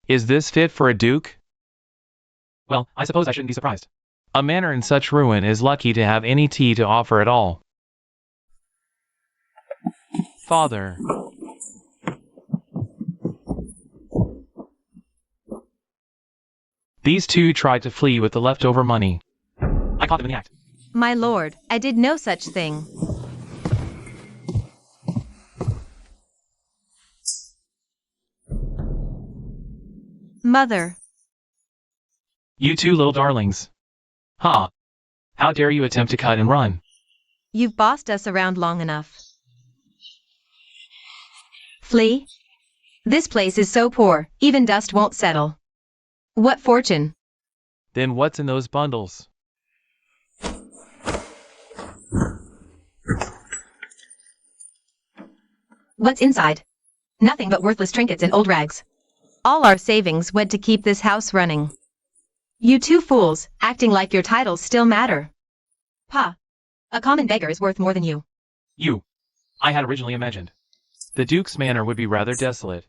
Is this fit for a duke? Well, I suppose I shouldn't be surprised. A manor in such ruin is lucky to have any tea to offer at all. Father. These two tried to flee with the leftover money. I caught them in the act. My lord, I did no such thing. Mother. You two little darlings. Ha! How dare you attempt to cut and run? You've bossed us around long enough. Flee? This place is so poor, even dust won't settle. What fortune? Then what's in those bundles? What's inside? Nothing but worthless trinkets and old rags. All our savings went to keep this house running. You two fools, acting like your titles still matter. Pa, a common beggar is worth more than you. I had originally imagined the Duke's manor would be rather desolate.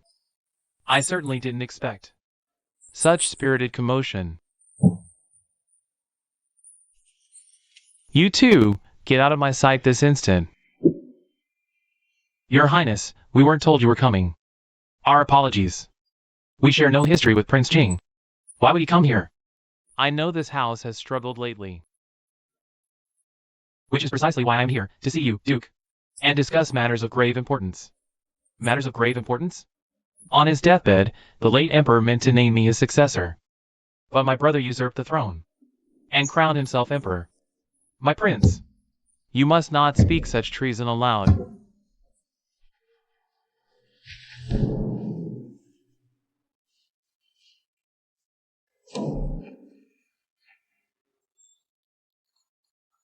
I certainly didn't expect such spirited commotion. You two, get out of my sight this instant. Your Highness, we weren't told you were coming. Our apologies. We share no history with Prince Jing. Why would he come here? I know this house has struggled lately. Which is precisely why I'm here, to see you, Duke, and discuss matters of grave importance. Matters of grave importance? On his deathbed, the late Emperor meant to name me his successor. But my brother usurped the throne, and crowned himself Emperor. My prince, you must not speak such treason aloud.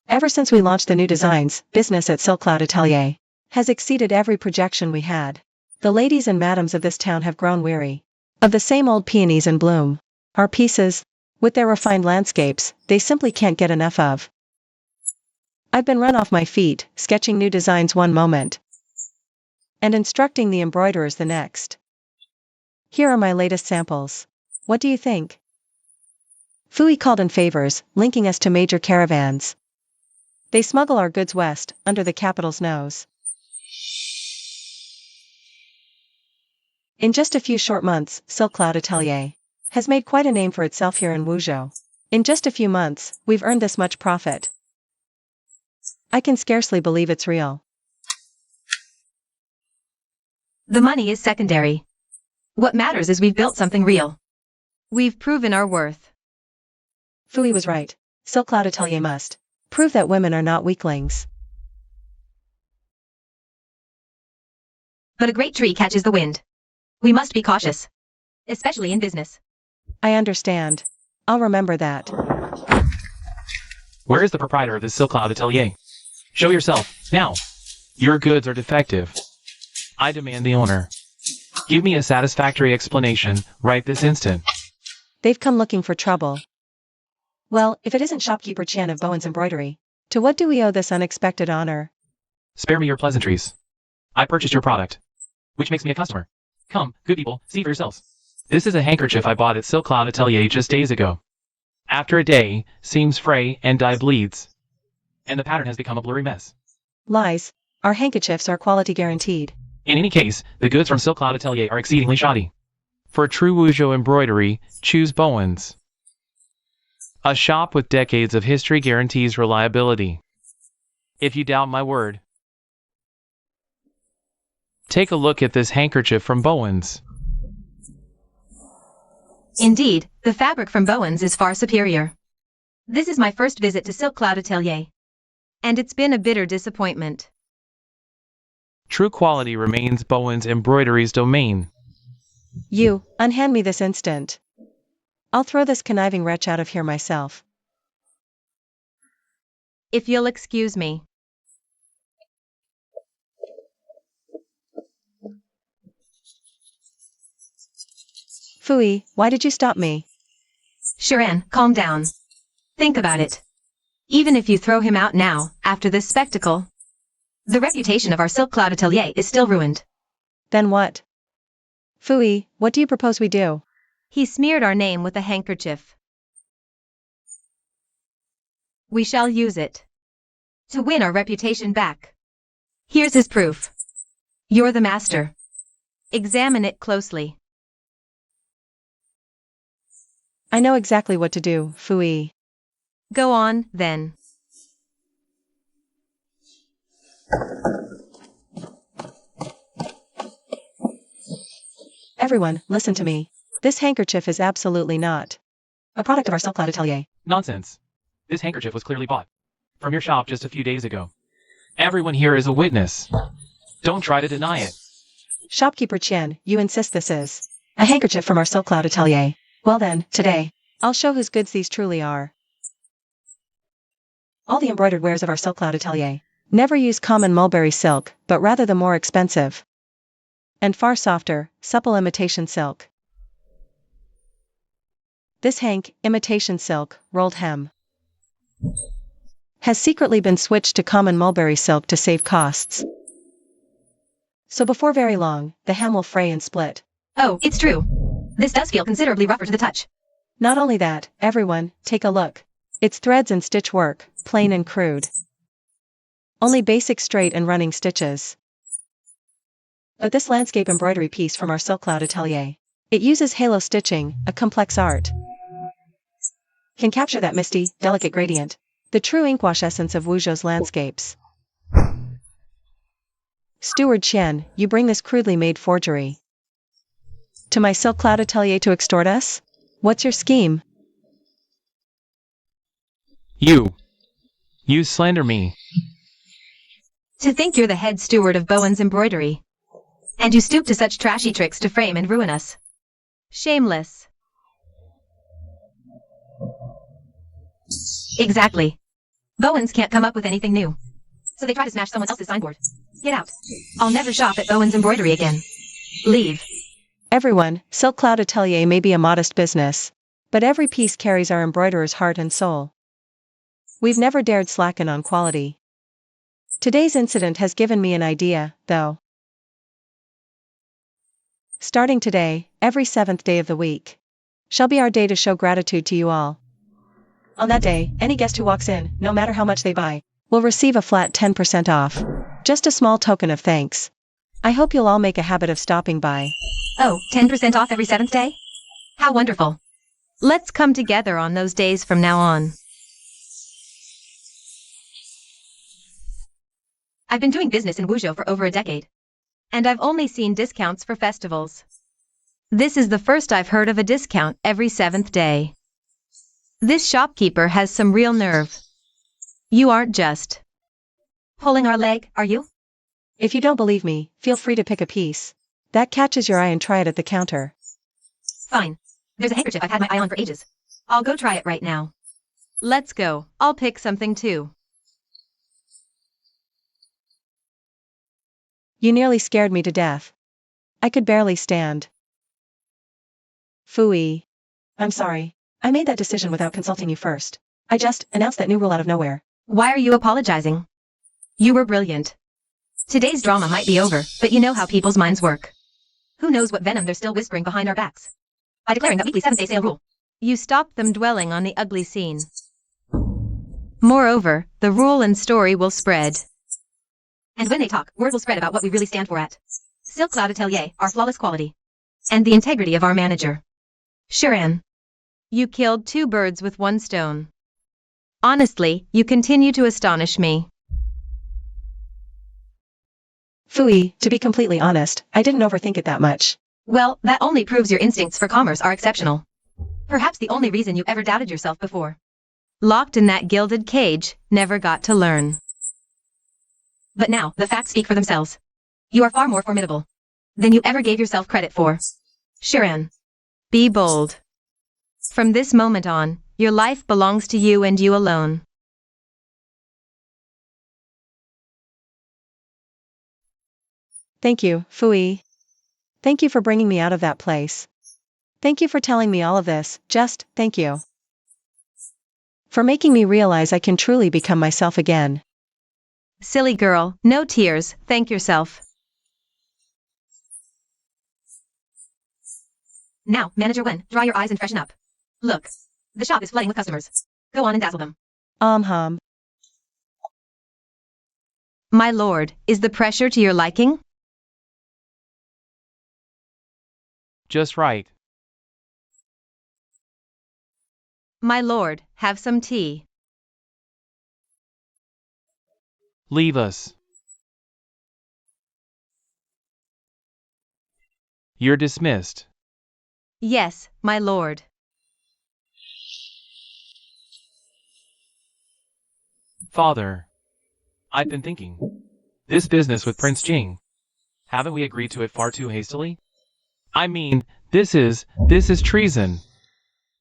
Ever since we launched the new designs, business at Silk Cloud Atelier has exceeded every projection we had. The ladies and madams of this town have grown weary of the same old peonies in bloom. Our pieces, with their refined landscapes, they simply can't get enough of. I've been run off my feet, sketching new designs one moment, and instructing the embroiderers the next. Here are my latest samples. What do you think? Fooey called in favors, linking us to major caravans. They smuggle our goods west, under the capital's nose. In just a few short months, Silk Cloud Atelier has made quite a name for itself here in Wuzhou. In just a few months, we've earned this much profit. I can scarcely believe it's real. The money is secondary. What matters is we've built something real. We've proven our worth. Fooey was right. Silk Cloud Atelier must prove that women are not weaklings. But a great tree catches the wind. We must be cautious. Especially in business. I understand. I'll remember that. Where is the proprietor of this Silk Cloud Atelier? Show yourself, now! Your goods are defective. I demand the owner. Give me a satisfactory explanation, right this instant. They've come looking for trouble. Well, if it isn't shopkeeper Chan of Bowen's Embroidery, to what do we owe this unexpected honor? Spare me your pleasantries. I purchased your product, which makes me a customer. Come, good people, see for yourselves. This is a handkerchief I bought at Silk Cloud Atelier just days ago. After a day, seams fray and dye bleeds. And the pattern has become a blurry mess. Lies. Our handkerchiefs are quality guaranteed. In any case, the goods from Silk Cloud Atelier are exceedingly shoddy. For true Wuzhou embroidery, choose Bowen's. A shop with decades of history guarantees reliability. If you doubt my word, take a look at this handkerchief from Bowen's. Indeed, the fabric from Bowen's is far superior. This is my first visit to Silk Cloud Atelier. And it's been a bitter disappointment. True quality remains Bowen's embroidery's domain. You, unhand me this instant. I'll throw this conniving wretch out of here myself. If you'll excuse me. Fooey, why did you stop me? Sharan, calm down. Think about it. Even if you throw him out now, after this spectacle, the reputation of our Silk Cloud Atelier is still ruined. Then what? Fooey, what do you propose we do? He smeared our name with a handkerchief. We shall use it to win our reputation back. Here's his proof. You're the master. Examine it closely. I know exactly what to do, Fooey. Go on, then. Everyone, listen to me. This handkerchief is absolutely not a product of our Silk Cloud Atelier. Nonsense. This handkerchief was clearly bought from your shop just a few days ago. Everyone here is a witness. Don't try to deny it. Shopkeeper Qian, you insist this is a handkerchief from our Silk Cloud Atelier. Well then, today, I'll show whose goods these truly are. All the embroidered wares of our Silk Cloud Atelier never use common mulberry silk, but rather the more expensive and far softer, supple imitation silk. This hank, imitation silk, rolled hem, has secretly been switched to common mulberry silk to save costs. So before very long, the hem will fray and split. Oh, it's true. This does feel considerably rougher to the touch. Not only that, everyone, take a look. It's threads and stitch work, plain and crude. Only basic straight and running stitches. But this landscape embroidery piece from our Silk Cloud Atelier, it uses halo stitching, a complex art. Can capture that misty, delicate gradient, the true inkwash essence of Wuzhou's landscapes. Steward Qian, you bring this crudely made forgery to my Silk Cloud Atelier to extort us? What's your scheme? You slander me. To think you're the head steward of Bowen's embroidery. And you stoop to such trashy tricks to frame and ruin us. Shameless. Exactly. Bowen's can't come up with anything new. So they try to smash someone else's signboard. Get out. I'll never shop at Bowen's embroidery again. Leave. Everyone, Silk Cloud Atelier may be a modest business, but every piece carries our embroiderer's heart and soul. We've never dared slacken on quality. Today's incident has given me an idea, though. Starting today, every 7th day of the week shall be our day to show gratitude to you all. On that day, any guest who walks in, no matter how much they buy, will receive a flat 10% off. Just a small token of thanks. I hope you'll all make a habit of stopping by. Oh, 10% off every 7th day? How wonderful. Let's come together on those days from now on. I've been doing business in Wuzhou for over a decade. And I've only seen discounts for festivals. This is the first I've heard of a discount every 7th day. This shopkeeper has some real nerve. You aren't just pulling our leg, are you? If you don't believe me, feel free to pick a piece that catches your eye and try it at the counter. Fine. There's a handkerchief I've had my eye on for ages. I'll go try it right now. Let's go. I'll pick something too. You nearly scared me to death. I could barely stand. Phooey. I'm sorry. I made that decision without consulting you first. I just announced that new rule out of nowhere. Why are you apologizing? You were brilliant. Today's drama might be over, but you know how people's minds work. Who knows what venom they're still whispering behind our backs? By declaring that weekly 7th-day sale rule, You stopped them dwelling on the ugly scene. Moreover, the rule and story will spread. and when they talk, word will spread about what we really stand for at Silk Cloud Atelier, our flawless quality, and the integrity of our manager. Sharon. You killed 2 birds with 1 stone. Honestly, you continue to astonish me. Phooey, to be completely honest, I didn't overthink it that much. Well, that only proves your instincts for commerce are exceptional. Perhaps the only reason you ever doubted yourself before. Locked in that gilded cage, never got to learn. But now, the facts speak for themselves. You are far more formidable than you ever gave yourself credit for. Sharon. Be bold. From this moment on, your life belongs to you and you alone. Thank you, Phooey. Thank you for bringing me out of that place. Thank you for telling me all of this, just, thank you. For making me realize I can truly become myself again. Silly girl, no tears, thank yourself. Now, Manager Wen, dry your eyes and freshen up. Look. The shop is flooding with customers. Go on and dazzle them. Hum. My lord, is the pressure to your liking? Just right. My lord, have some tea. Leave us. You're dismissed. Yes, my lord. Father. I've been thinking. This business with Prince Jing. Haven't we agreed to it far too hastily? I mean, this is treason.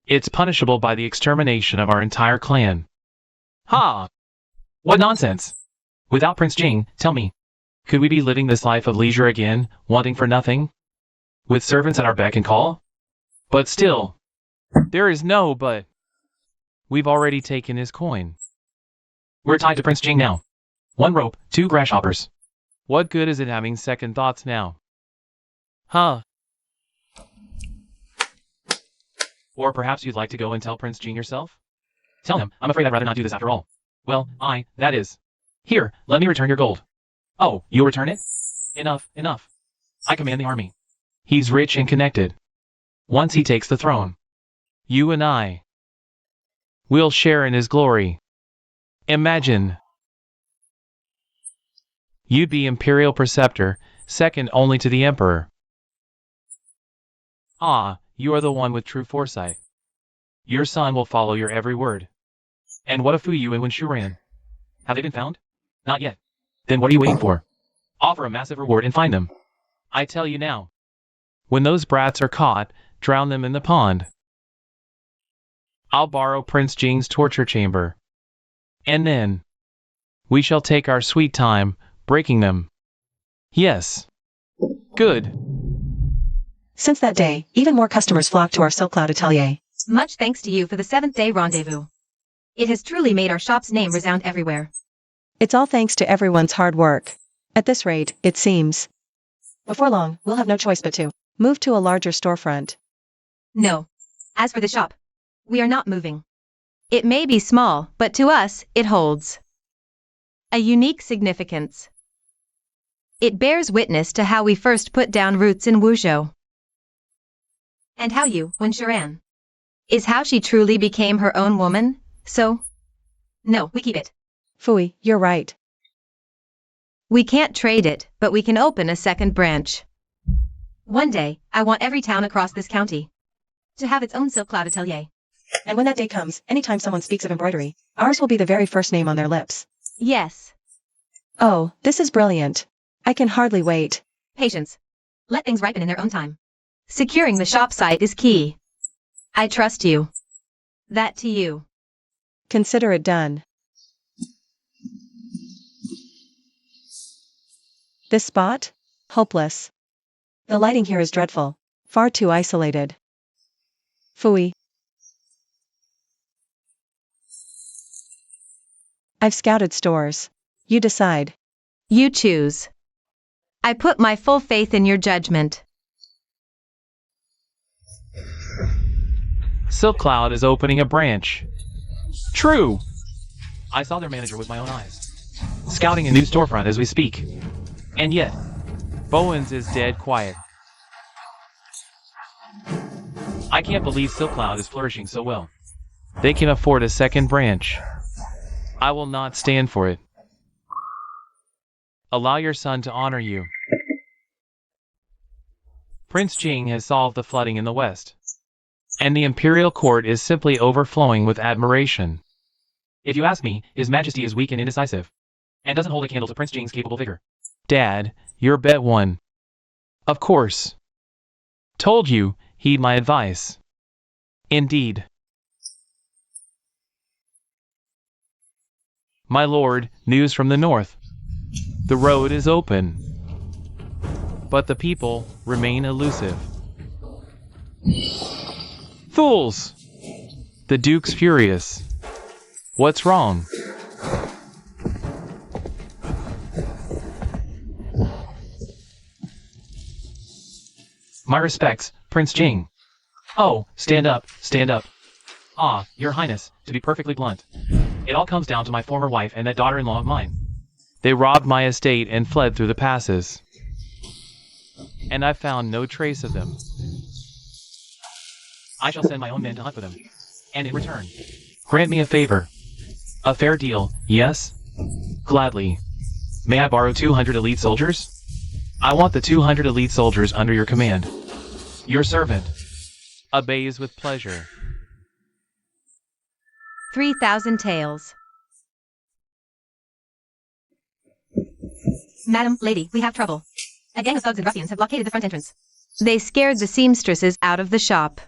It's punishable by the extermination of our entire clan. Ha! What nonsense! Without Prince Jing, tell me, could we be living this life of leisure again, wanting for nothing? With servants at our beck and call? But still, there is no but. We've already taken his coin. We're tied to Prince Jing now. 1 rope, 2 grasshoppers. What good is it having second thoughts now? Huh? Or perhaps you'd like to go and tell Prince Jing yourself? Tell him, I'm afraid I'd rather not do this after all. Well, that is. Here, let me return your gold. Oh, you'll return it? Enough. I command the army. He's rich and connected. Once he takes the throne, you and I will share in his glory. Imagine. You'd be imperial preceptor, second only to the emperor. You are the one with true foresight. Your son will follow your every word. And what of Fu Yu and Wen Shuran? Have they been found? Not yet. Then what are you waiting for? Offer a massive reward and find them. I tell you now. When those brats are caught, drown them in the pond. I'll borrow Prince Jing's torture chamber. And then we shall take our sweet time, breaking them. Yes. Good. Since that day, even more customers flocked to our Silk Cloud Atelier. Much thanks to you for the 7th-day rendezvous. It has truly made our shop's name resound everywhere. It's all thanks to everyone's hard work. At this rate, it seems. Before long, we'll have no choice but to move to a larger storefront. No. As for the shop, we are not moving. It may be small, but to us, it holds a unique significance. It bears witness to how we first put down roots in Wuzhou. And how you, Wen Shuran, Is how she truly became her own woman, so? No, we keep it. Phooey, you're right. We can't trade it, but we can open a second branch. One day, I want every town across this county to have its own Silk Cloud Atelier. And when that day comes, anytime someone speaks of embroidery, ours will be the very first name on their lips. Yes. Oh, this is brilliant. I can hardly wait. Patience. Let things ripen in their own time. Securing the shop site is key. I trust you. That to you. Consider it done. This spot? Hopeless. The lighting here is dreadful. Far too isolated. Phooey. I've scouted stores. You decide. You choose. I put my full faith in your judgment. Silk Cloud is opening a branch. True! I saw their manager with my own eyes, scouting a new storefront as we speak. And yet, Bowens is dead quiet. I can't believe Silk Cloud is flourishing so well. They can afford a second branch. I will not stand for it. Allow your son to honor you. Prince Jing has solved the flooding in the west, and the imperial court is simply overflowing with admiration. If you ask me, His Majesty is weak and indecisive, and doesn't hold a candle to Prince Jing's capable vigor. Dad, your bet won. Of course. Told you, heed my advice. Indeed. My lord, news from the north. The road is open, but the people remain elusive. Fools! The Duke's furious. What's wrong? My respects, Prince Jing. Oh, stand up, stand up. Ah, Your Highness, to be perfectly blunt, it all comes down to my former wife and that daughter-in-law of mine. They robbed my estate and fled through the passes, and I found no trace of them. I shall send my own men to hunt for them, and in return, grant me a favor. A fair deal, yes? Gladly. May I borrow 200 elite soldiers? I want the 200 elite soldiers under your command. Your servant obeys with pleasure. 3,000 taels. Madam, lady, we have trouble. A gang of thugs and ruffians have blockaded the front entrance. They scared the seamstresses out of the shop.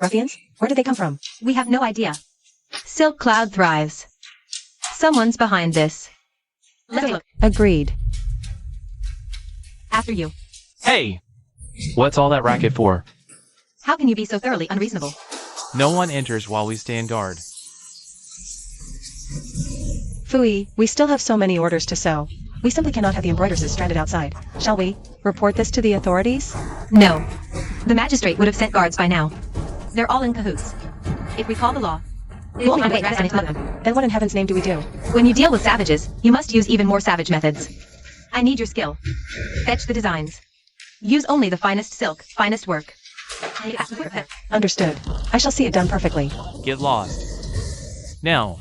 Ruffians? Where did they come from? We have no idea. Silk Cloud thrives. Someone's behind this. Let's look. Agreed. After you. Hey! What's all that racket for? How can you be so thoroughly unreasonable? No one enters while we stand guard. Fooey, we still have so many orders to sew. We simply cannot have the embroideresses stranded outside. Shall we report this to the authorities? No. The magistrate would have sent guards by now. They're all in cahoots. If we call the law, we won't find a way to grasp them. Then what in heaven's name do we do? When you deal with savages, you must use even more savage methods. I need your skill. Fetch the designs. Use only the finest silk, finest work. Understood. I shall see it done perfectly. Get lost. Now.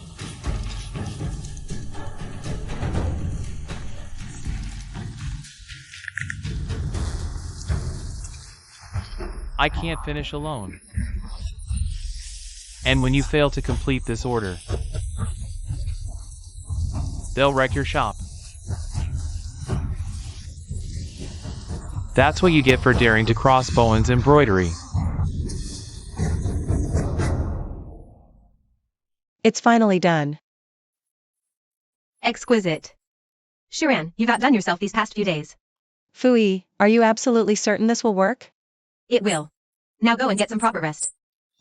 I can't finish alone. And when you fail to complete this order, they'll wreck your shop. That's what you get for daring to cross Bowen's embroidery. It's finally done. Exquisite. Shiran, you've outdone yourself these past few days. Fooey, are you absolutely certain this will work? It will. Now go and get some proper rest.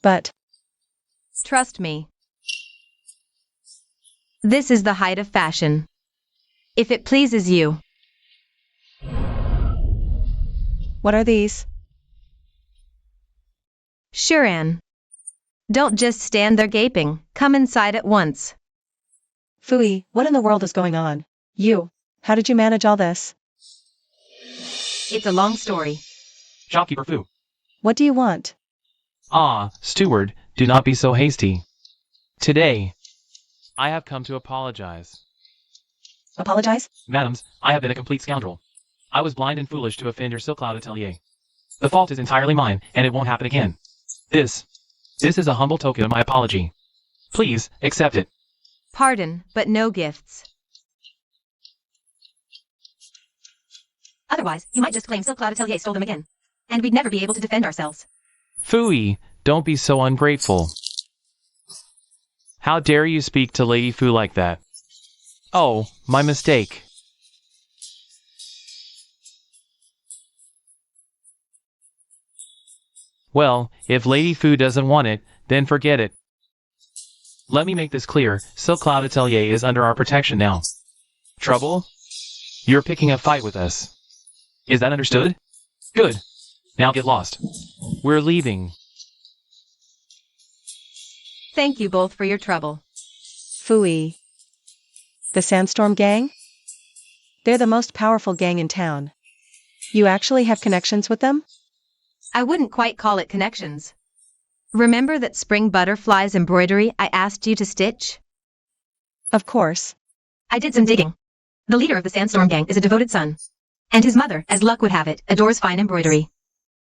But trust me. This is the height of fashion. If it pleases you. what are these? Shiran. Don't just stand there gaping. Come inside at once. Fooey, what in the world is going on? How did you manage all this? It's a long story. Shopkeeper Fu. What do you want? Ah, steward, do not be so hasty. Today, I have come to apologize. Apologize? Madams, I have been a complete scoundrel. I was blind and foolish to offend your Silk Cloud atelier. The fault is entirely mine, and it won't happen again. This is a humble token of my apology. Please, accept it. Pardon, but no gifts. Otherwise, you might just claim Silk Cloud Atelier stole them again. And we'd never be able to defend ourselves. Fooey, don't be so ungrateful. How dare you speak to Lady Fu like that? Oh, my mistake. Well, if Lady Fu doesn't want it, then forget it. Let me make this clear, Silk Cloud Atelier is under our protection now. Trouble? You're picking a fight with us. Is that understood? Good. Now get lost. We're leaving. Thank you both for your trouble. Phooey. The Sandstorm Gang? They're the most powerful gang in town. You actually have connections with them? I wouldn't quite call it connections. Remember that spring butterflies embroidery I asked you to stitch? Of course. I did some digging. The leader of the Sandstorm Gang is a devoted son. And his mother, as luck would have it, adores fine embroidery.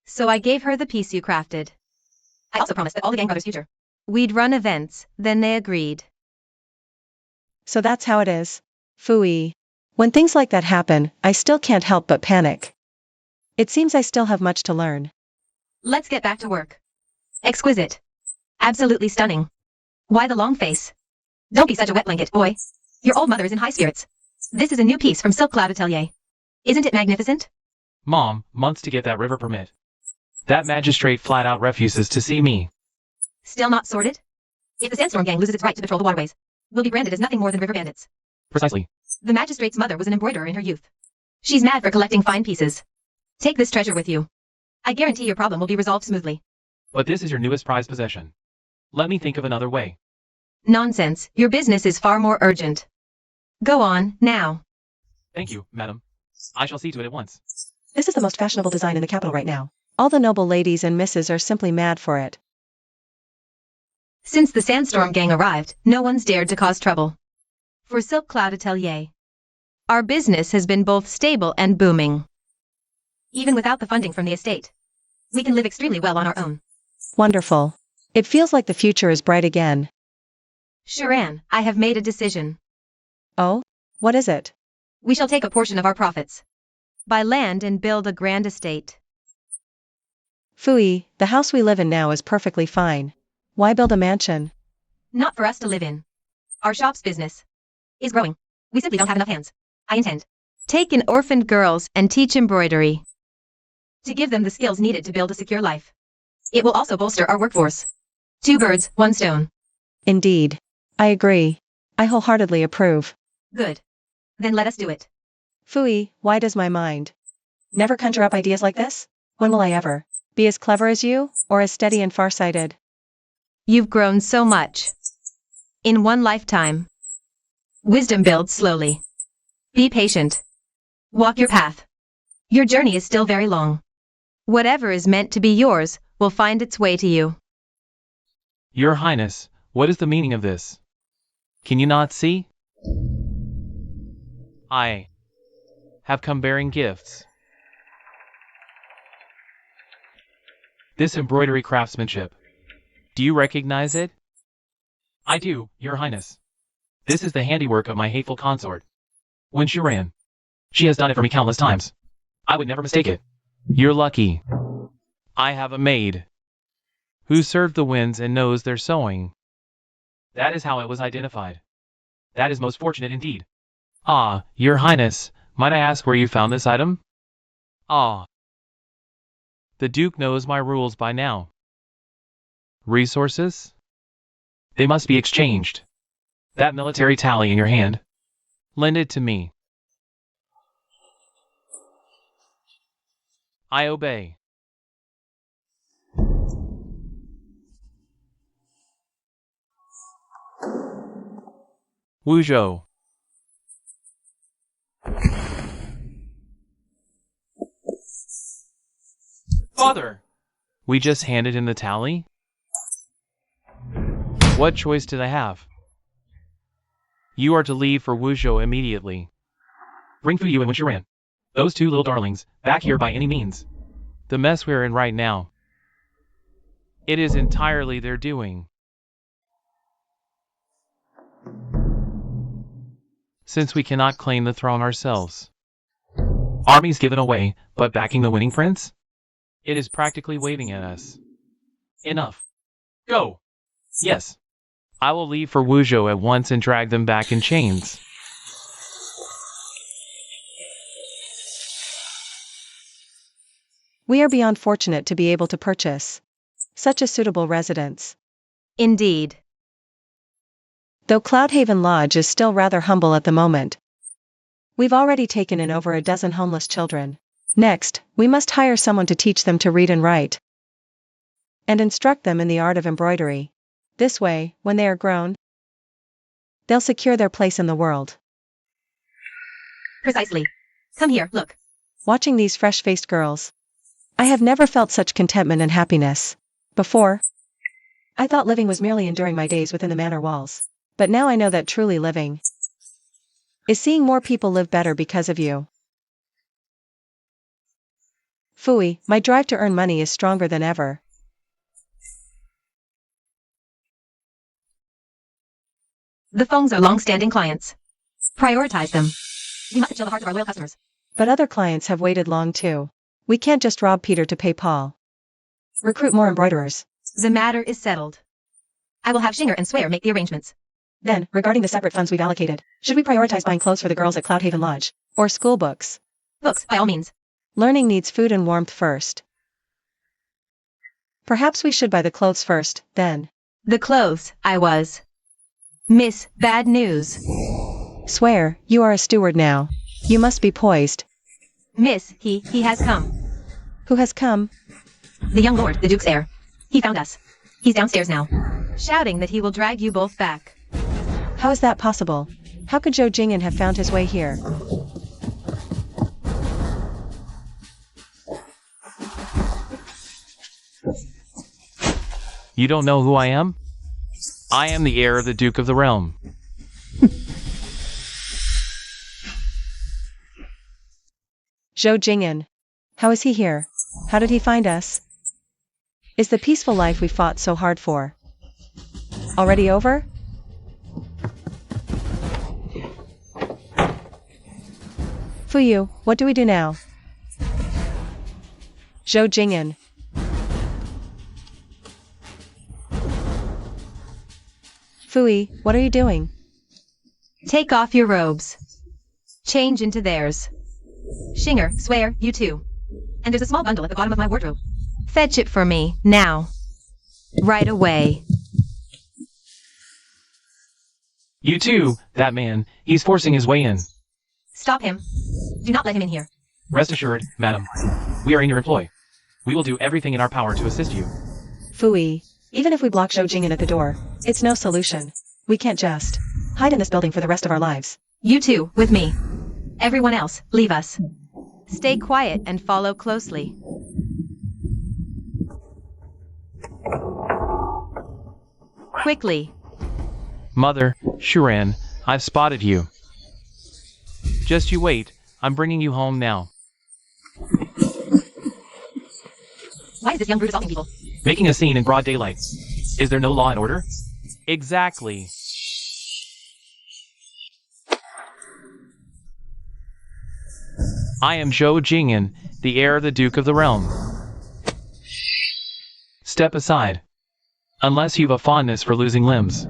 So I gave her the piece you crafted. I also promised that all the gang brothers' future. We'd run events, then they agreed. So that's how it is. Phooey. When things like that happen, I still can't help but panic. It seems I still have much to learn. Let's get back to work. Exquisite. Absolutely stunning. Why the long face? Don't be such a wet blanket, boy. Your old mother is in high spirits. This is a new piece from Silk Cloud Atelier. Isn't it magnificent? Mom, months to get that river permit. That magistrate flat out refuses to see me. Still not sorted? If the Sandstorm Gang loses its right to patrol the waterways, we'll be branded as nothing more than river bandits. Precisely. The magistrate's mother was an embroiderer in her youth. She's mad for collecting fine pieces. Take this treasure with you. I guarantee your problem will be resolved smoothly. But this is your newest prized possession. Let me think of another way. Nonsense, your business is far more urgent. Go on, now. Thank you, madam. I shall see to it at once. This is the most fashionable design in the capital right now. All the noble ladies and misses are simply mad for it. Since the Sandstorm Gang arrived, no one's dared to cause trouble. For Silk Cloud Atelier, our business has been both stable and booming. Even without the funding from the estate, we can live extremely well on our own. Wonderful. It feels like the future is bright again. Sharan, I have made a decision. Oh? What is it? We shall take a portion of our profits, buy land and build a grand estate. Phooey, the house we live in now is perfectly fine. Why build a mansion? Not for us to live in. Our shop's business is growing. We simply don't have enough hands. I intend take in orphaned girls and teach embroidery to give them the skills needed to build a secure life. It will also bolster our workforce. 2 birds, 1 stone. Indeed. I agree. I wholeheartedly approve. Good. Then let us do it. Phooey, why does my mind never conjure up ideas like this? When will I ever be as clever as you, or as steady and farsighted? You've grown so much. In one lifetime. Wisdom builds slowly. Be patient. Walk your path. Your journey is still very long. Whatever is meant to be yours will find its way to you. Your Highness, what is the meaning of this? Can you not see? I have come bearing gifts. This embroidery craftsmanship. Do you recognize it? I do, Your Highness. This is the handiwork of my hateful consort. When she ran, she has done it for me countless times. I would never mistake it. You're lucky. I have a maid who served the winds and knows their sewing. That is how it was identified. That is most fortunate indeed. Ah, Your Highness, might I ask where you found this item? Ah. The Duke knows my rules by now. Resources? They must be exchanged. That military tally in your hand. Lend it to me. I obey. Wuzhou. Father! We just handed in the tally? What choice did I have? You are to leave for Wuzhou immediately. Bring Fuyu and when she ran. Those 2 little darlings, back here by any means. The mess we're in right now. It is entirely their doing. Since we cannot claim the throne ourselves. Armies given away, but backing the winning prince? It is practically waving at us. Enough. Go! Yes. I will leave for Wuzhou at once and drag them back in chains. We are beyond fortunate to be able to purchase such a suitable residence. Indeed. Though Cloudhaven Lodge is still rather humble at the moment, We've already taken in over a dozen homeless children. Next, we must hire someone to teach them to read and write, and instruct them in the art of embroidery. This way, when they are grown, they'll secure their place in the world. Precisely. Come here, look. Watching these fresh-faced girls, I have never felt such contentment and happiness. Before, I thought living was merely enduring my days within the manor walls. But now I know that truly living is seeing more people live better because of you. Phooey, my drive to earn money is stronger than ever. The phones are long-standing clients. Prioritize them. We must chill the hearts of our loyal customers. But other clients have waited long too. We can't just rob Peter to pay Paul. Recruit more embroiderers. The matter is settled. I will have Shinger and Swear make the arrangements. Then, regarding the separate funds we've allocated, should we prioritize buying clothes for the girls at Cloudhaven Lodge, or school books? Books, by all means. Learning needs food and warmth first. Perhaps we should buy the clothes first, then. The clothes, Miss Bad News. Swear, you are a steward now. You must be poised. Miss, he has come. Who has come? The young lord, the Duke's heir. He found us. He's downstairs now, shouting that he will drag you both back. How is that possible? How could Zhou Jingyan have found his way here? You don't know who I am? I am the heir of the Duke of the Realm. Zhou Jingyan. How is he here? How did he find us? Is the peaceful life we fought so hard for already over? Fuyu, what do we do now? Zhou Jingyan. Fui, what are you doing? Take off your robes. Change into theirs. Shinger, Swear, you too. And there's a small bundle at the bottom of my wardrobe. Fetch it for me, now. Right away. You too, that man. He's forcing his way in. Stop him. Do not let him in here. Rest assured, madam. We are in your employ. We will do everything in our power to assist you. Fui, even if we block Zhou Jingyan at the door, it's no solution. We can't just hide in this building for the rest of our lives. You too, with me. Everyone else, leave us. Stay quiet and follow closely. Quickly. Mother, Shuran, I've spotted you. Just you wait, I'm bringing you home now. Why is this young brute assaulting people? Making a scene in broad daylight. Is there no law and order? Exactly. I am Zhou Jingyan, the heir of the Duke of the Realm. Step aside. Unless you've a fondness for losing limbs.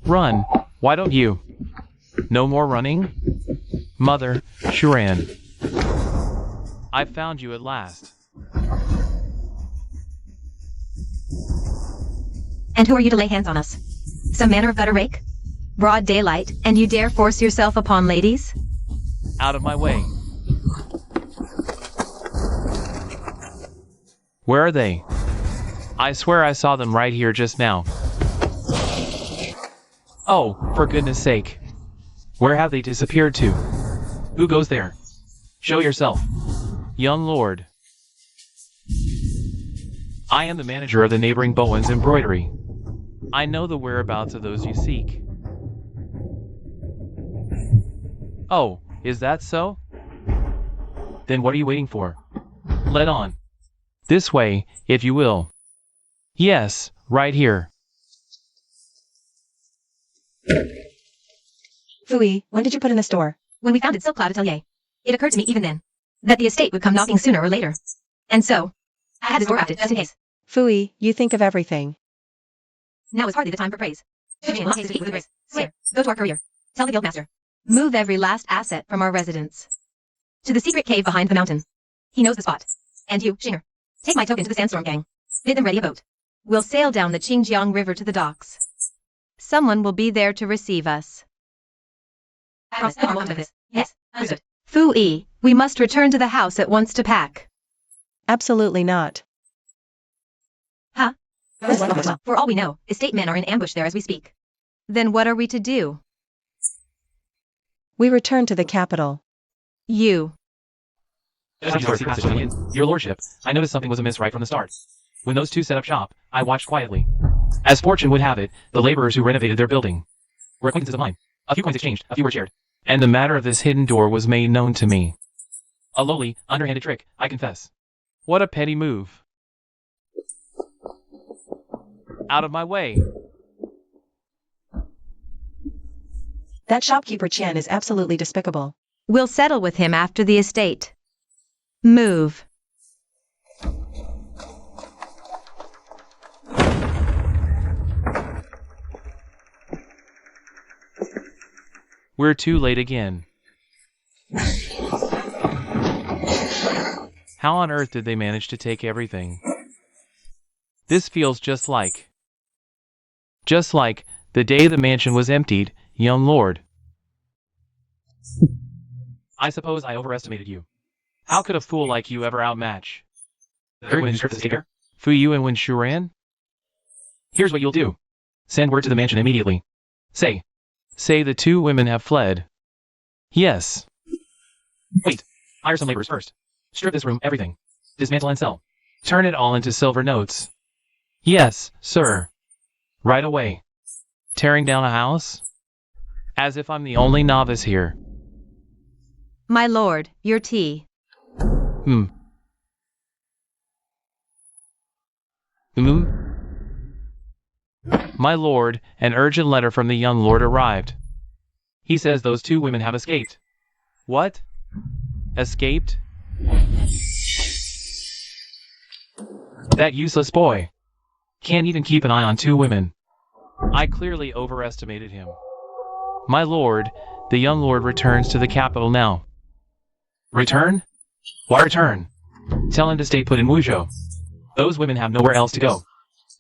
Run, why don't you? No more running? Mother, Shuran. I've found you at last. And who are you to lay hands on us? Some manner of gutter rake? Broad daylight, and you dare force yourself upon ladies? Out of my way. Where are they? I swear I saw them right here just now. Oh, for goodness sake. Where have they disappeared to? Who goes there? Show yourself. Young lord. I am the manager of the neighboring Bowen's embroidery. I know the whereabouts of those you seek. Oh, is that so? Then what are you waiting for? Let on. This way, if you will. Yes, right here. Fui, when did you put in this door? When we founded Silk Cloud Atelier, it occurred to me even then that the estate would come knocking sooner or later. And so, I had this door crafted just in case. Fui, you think of everything. Now is hardly the time for praise. Swear, go to our courier. Tell the guildmaster. Move every last asset from our residence to the secret cave behind the mountain. He knows the spot. And you, Shinger, take my token to the Sandstorm gang. Bid them ready a boat. We'll sail down the Qingjiang River to the docks. Someone will be there to receive us. Promise no more won't do this. Yes, understood. Fu Yi, we must return to the house at once to pack. Absolutely not. Huh? For all we know, estate men are in ambush there as we speak. Then what are we to do? We return to the capital. You. Your lordship, I noticed something was amiss right from the start. When those two set up shop, I watched quietly. As fortune would have it, the laborers who renovated their building were acquaintances of mine. A few coins exchanged, a few were shared. And the matter of this hidden door was made known to me. A lowly, underhanded trick, I confess. What a petty move. Out of my way. That shopkeeper Qian is absolutely despicable. We'll settle with him after the estate. Move. We're too late again. How on earth did they manage to take everything? This feels just like the day the mansion was emptied, young lord. I suppose I overestimated you. How could a fool like you ever outmatch the very women who served the state heir? Fu Yu and Wen Shuran? Here's what you'll do. Send word to the mansion immediately. Say the two women have fled. Yes. Wait, hire some laborers first. Strip this room, everything. Dismantle and sell. Turn it all into silver notes. Yes, sir. Right away. Tearing down a house? As if I'm the only novice here. My lord, your tea. My lord, an urgent letter from the young lord arrived. He says those two women have escaped. What? Escaped? That useless boy. Can't even keep an eye on two women. I clearly overestimated him. My lord, the young lord returns to the capital now. Return? Why return? Tell him to stay put in Wuzhou. Those women have nowhere else to go.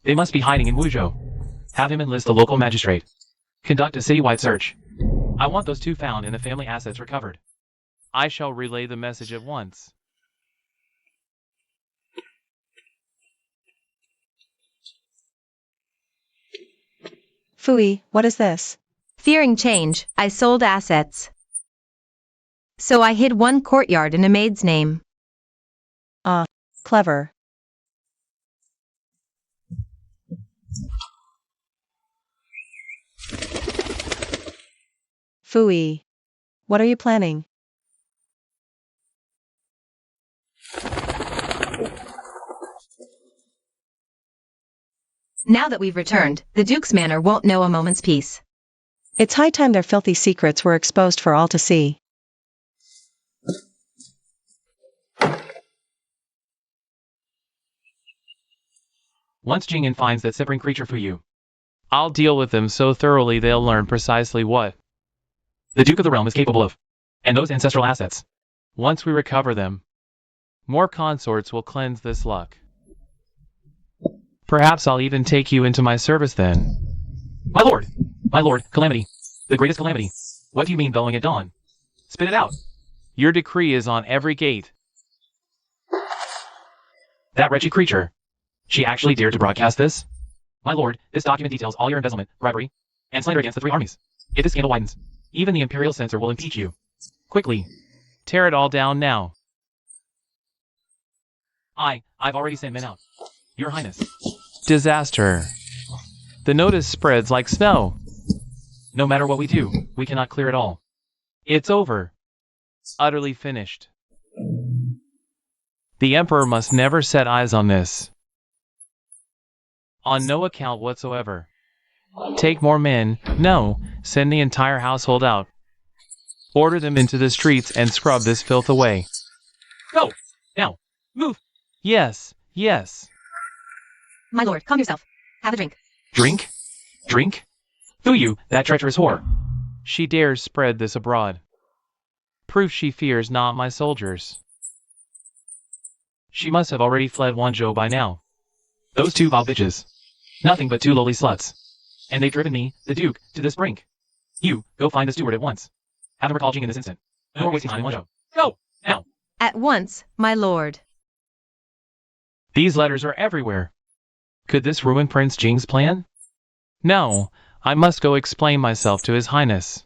They must be hiding in Wuzhou. Have him enlist the local magistrate. Conduct a citywide search. I want those two found and the family assets recovered. I shall relay the message at once. Fui, what is this? Fearing change, I sold assets. So I hid one courtyard in a maid's name. Ah, clever. Fui. What are you planning? Now that we've returned, the Duke's manor won't know a moment's peace. It's high time their filthy secrets were exposed for all to see. Once Jing'an finds that simpering creature Fu Yu, I'll deal with them so thoroughly they'll learn precisely what the Duke of the Realm is capable of. And those ancestral assets. Once we recover them, more consorts will cleanse this luck. Perhaps I'll even take you into my service then. My lord, calamity. The greatest calamity. What do you mean bellowing at dawn? Spit it out. Your decree is on every gate. That wretched creature. She actually dared to broadcast this? My lord, this document details all your embezzlement, bribery, and slander against the three armies. If this scandal widens, even the imperial censor will impeach you. Quickly, tear it all down now. I've already sent men out. Your Highness. Disaster. The notice spreads like snow. No matter what we do, we cannot clear it all. It's over. Utterly finished. The Emperor must never set eyes on this. On no account whatsoever. Take more men. No, send the entire household out. Order them into the streets and scrub this filth away. Go! Now! Move! Yes, yes. My lord, calm yourself. Have a drink. Drink? Drink? Fu Yu, that treacherous whore. She dares spread this abroad. Proof she fears not my soldiers. She must have already fled Wanzhou by now. Those two vile bitches. Nothing but two lowly sluts. And they've driven me, the Duke, to this brink. You, go find the steward at once. Have him recall Jing in this instant. No more wasting time in one show. Go! Now! At once, my lord. These letters are everywhere. Could this ruin Prince Jing's plan? No, I must go explain myself to His Highness.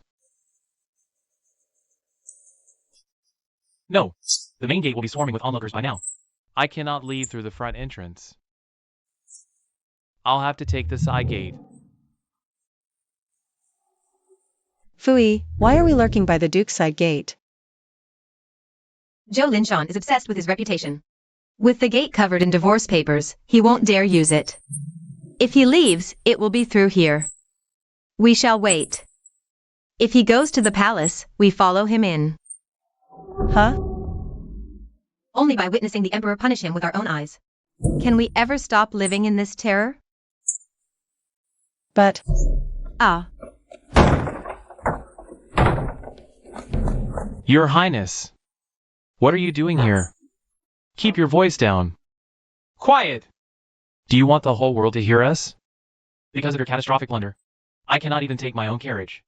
No, the main gate will be swarming with onlookers by now. I cannot leave through the front entrance. I'll have to take the side gate. Fui, why are we lurking by the Duke's side gate? Zhou Linshan is obsessed with his reputation. With the gate covered in divorce papers, he won't dare use it. If he leaves, it will be through here. We shall wait. If he goes to the palace, we follow him in. Huh? Only by witnessing the Emperor punish him with our own eyes. Can we ever stop living in this terror? But... Ah. Your Highness. What are you doing here? Keep your voice down. Quiet! Do you want the whole world to hear us? Because of your catastrophic blunder, I cannot even take my own carriage.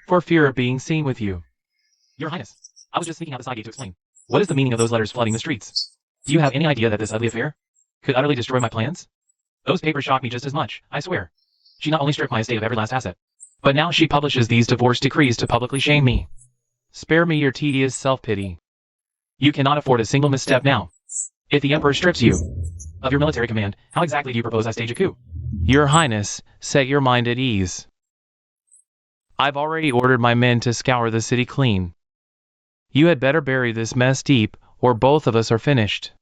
For fear of being seen with you. Your Highness, I was just sneaking out the side gate to explain. What is the meaning of those letters flooding the streets? Do you have any idea that this ugly affair could utterly destroy my plans? Those papers shock me just as much, I swear. She not only stripped my estate of every last asset, but now she publishes these divorce decrees to publicly shame me. Spare me your tedious self-pity. You cannot afford a single misstep now. If the Emperor strips you of your military command, how exactly do you propose I stage a coup? Your Highness, set your mind at ease. I've already ordered my men to scour the city clean. You had better bury this mess deep, or both of us are finished.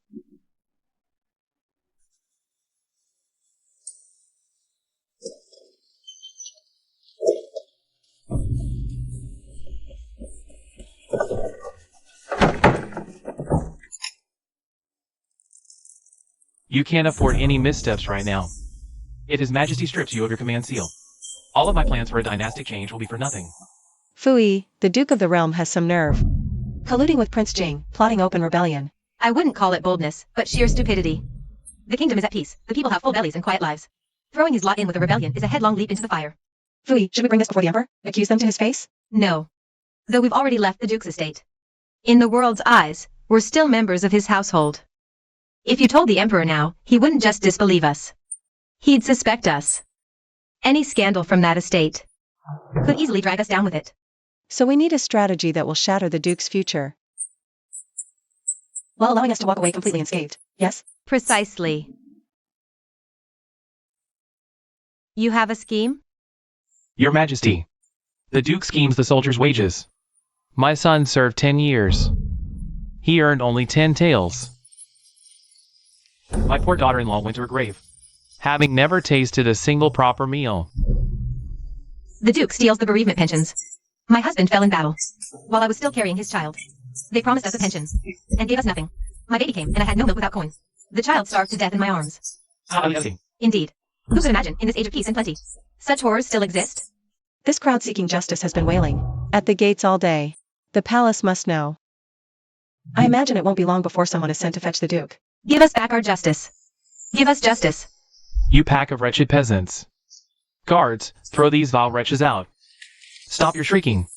You can't afford any missteps right now. If His Majesty strips you of your command seal, all of my plans for a dynastic change will be for nothing. Fui, the Duke of the Realm has some nerve. Colluding with Prince Jing, plotting open rebellion. I wouldn't call it boldness, but sheer stupidity. The kingdom is at peace, the people have full bellies and quiet lives. Throwing his lot in with a rebellion is a headlong leap into the fire. Fui, should we bring this before the Emperor? Accuse them to his face? No. Though we've already left the Duke's estate. In the world's eyes, we're still members of his household. If you told the Emperor now, he wouldn't just disbelieve us. He'd suspect us. Any scandal from that estate could easily drag us down with it. So we need a strategy that will shatter the Duke's future, while allowing us to walk away completely unscathed, yes? Precisely. You have a scheme? Your Majesty, the Duke schemes the soldiers' wages. My son served 10 years. He earned only 10 taels. My poor daughter-in-law went to her grave, having never tasted a single proper meal. The Duke steals the bereavement pensions. My husband fell in battle while I was still carrying his child. They promised us a pension and gave us nothing. My baby came and I had no milk without coins. The child starved to death in my arms. Indeed. Who could imagine, in this age of peace and plenty, such horrors still exist? This crowd seeking justice has been wailing at the gates all day. The palace must know. I imagine it won't be long before someone is sent to fetch the Duke. Give us back our justice. Give us justice. You pack of wretched peasants. Guards, throw these vile wretches out. Stop your shrieking.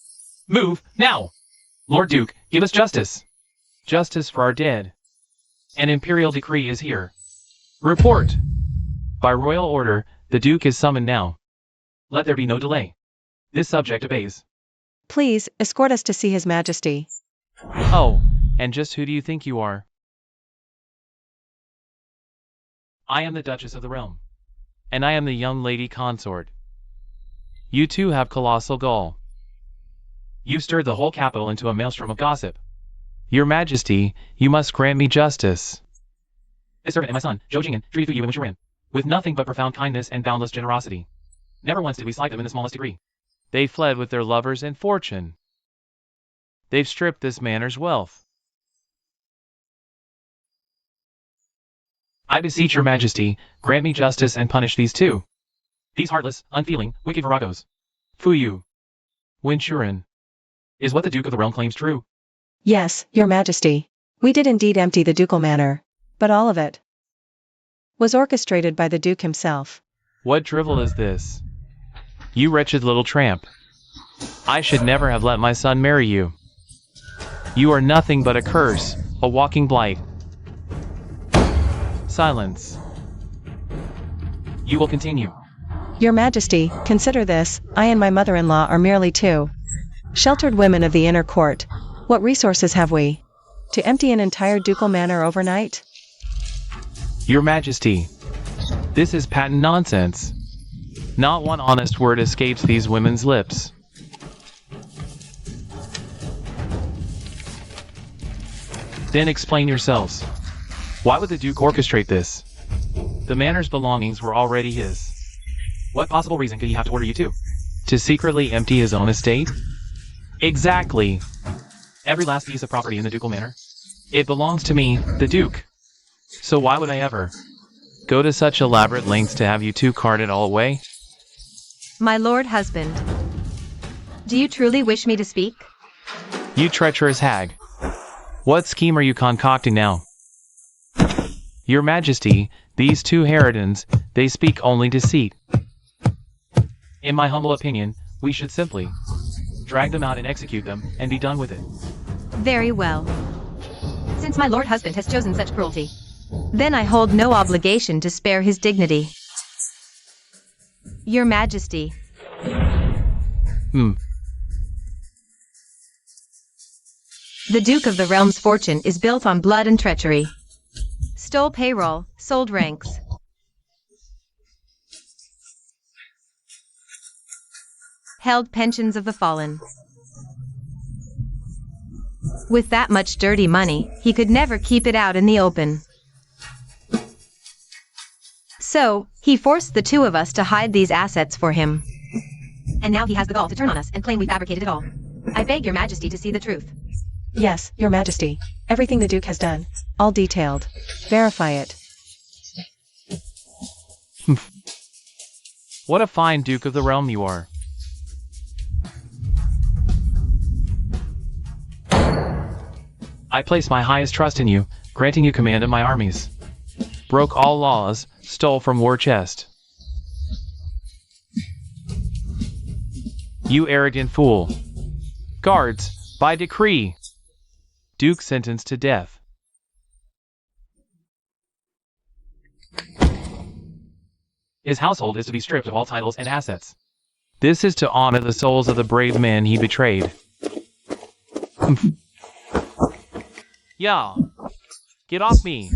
Move, now! Lord Duke, give us justice. Justice for our dead. An imperial decree is here. Report! By royal order, the Duke is summoned now. Let there be no delay. This subject obeys. Please, escort us to see His Majesty. Oh, and just who do you think you are? I am the Duchess of the Realm. And I am the young lady consort. You too have colossal gall. You've stirred the whole capital into a maelstrom of gossip. Your Majesty, you must grant me justice. This servant and my son, Zhou Jing'an, treated you and Wishuren with nothing but profound kindness and boundless generosity. Never once did we slight them in the smallest degree. They fled with their lovers and fortune. They've stripped this manor's wealth. I beseech your Majesty, grant me justice and punish these two. These heartless, unfeeling, wicked viragos. Fuyu. Winshuren. Is what the Duke of the Realm claims true? Yes, Your Majesty. We did indeed empty the ducal manor. But all of it was orchestrated by the Duke himself. What drivel is this? You wretched little tramp. I should never have let my son marry you. You are nothing but a curse, a walking blight. Silence. You will continue. Your Majesty, consider this, I and my mother-in-law are merely two sheltered women of the inner court. What resources have we to empty an entire ducal manor overnight? Your Majesty, this is patent nonsense. Not one honest word escapes these women's lips. Then explain yourselves. Why would the Duke orchestrate this? The manor's belongings were already his. What possible reason could he have to order you to? To secretly empty his own estate? Exactly. Every last piece of property in the ducal manor. It belongs to me, the Duke. So why would I ever go to such elaborate lengths to have you two cart it all away? My lord husband. Do you truly wish me to speak? You treacherous hag. What scheme are you concocting now? Your Majesty, these two harridans, they speak only deceit. In my humble opinion, we should simply drag them out and execute them, and be done with it. Very well. Since my lord husband has chosen such cruelty, then I hold no obligation to spare his dignity. Your Majesty. The Duke of the Realm's fortune is built on blood and treachery. Stole payroll, sold ranks. Held pensions of the fallen. With that much dirty money, he could never keep it out in the open. So, he forced the two of us to hide these assets for him. And now he has the gall to turn on us and claim we fabricated it all. I beg your Majesty to see the truth. Yes, Your Majesty. Everything the Duke has done. All detailed. Verify it. What a fine Duke of the Realm you are. I place my highest trust in you, granting you command of my armies. Broke all laws, stole from war chest. You arrogant fool. Guards, by decree. Duke sentenced to death. His household is to be stripped of all titles and assets. This is to honor the souls of the brave men he betrayed. Yeah. Get off me.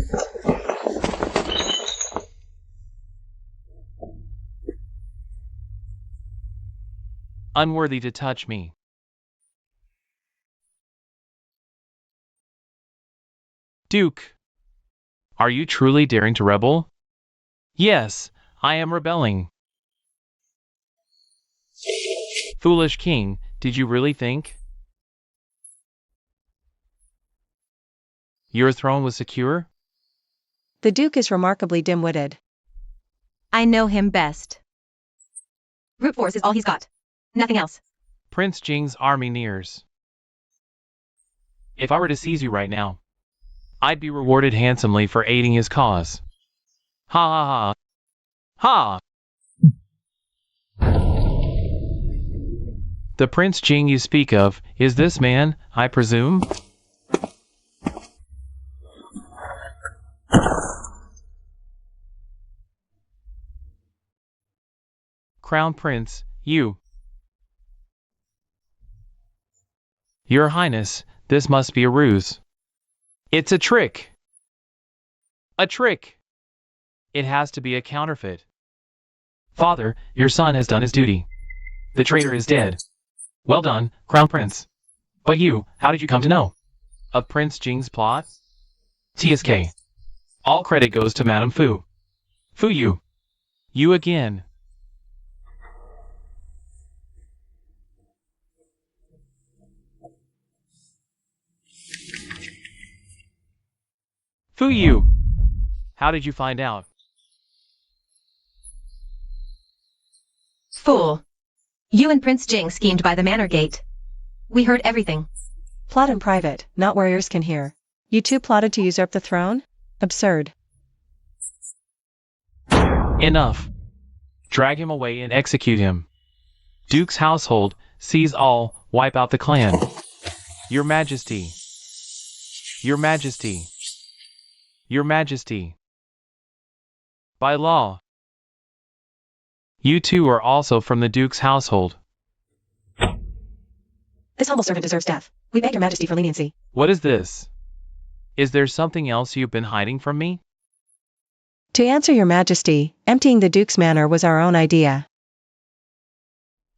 Unworthy to touch me. Duke, are you truly daring to rebel? Yes, I am rebelling. Foolish king, did you really think your throne was secure? The Duke is remarkably dim-witted. I know him best. Brute force is all he's got. Nothing else. Prince Jing's army nears. If I were to seize you right now, I'd be rewarded handsomely for aiding his cause. Ha ha ha. Ha! The Prince Jing you speak of, is this man, I presume? Crown Prince, you. Your Highness, this must be a ruse. It's a trick. A trick. It has to be a counterfeit. Father, your son has done his duty. The traitor is dead. Well done, Crown Prince. But you, how did you come to know of Prince Jing's plot? TSK. All credit goes to Madame Fu. Fu you. You again. Fu you. How did you find out? Fool. You and Prince Jing schemed by the manor gate. We heard everything. Plot in private, not where ears can hear. You two plotted to usurp the throne? Absurd. Enough. Drag him away and execute him. Duke's household, seize all, wipe out the clan. Your Majesty. Your Majesty. Your Majesty. By law. You two are also from the Duke's household. This humble servant deserves death. We beg your Majesty for leniency. What is this? Is there something else you've been hiding from me? To answer your Majesty, emptying the Duke's manor was our own idea.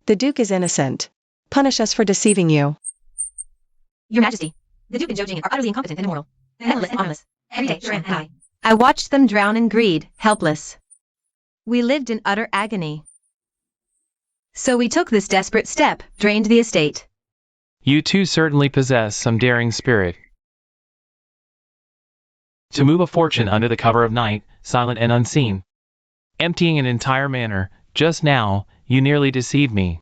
The Duke is innocent. Punish us for deceiving you. Your Majesty, the Duke and Zhou Jing are utterly incompetent and immoral. Endless and honest. Every day, Sharon and I watched them drown in greed, helpless. We lived in utter agony. So we took this desperate step, drained the estate. You two certainly possess some daring spirit. To move a fortune under the cover of night, silent and unseen. Emptying an entire manor, just now, you nearly deceived me.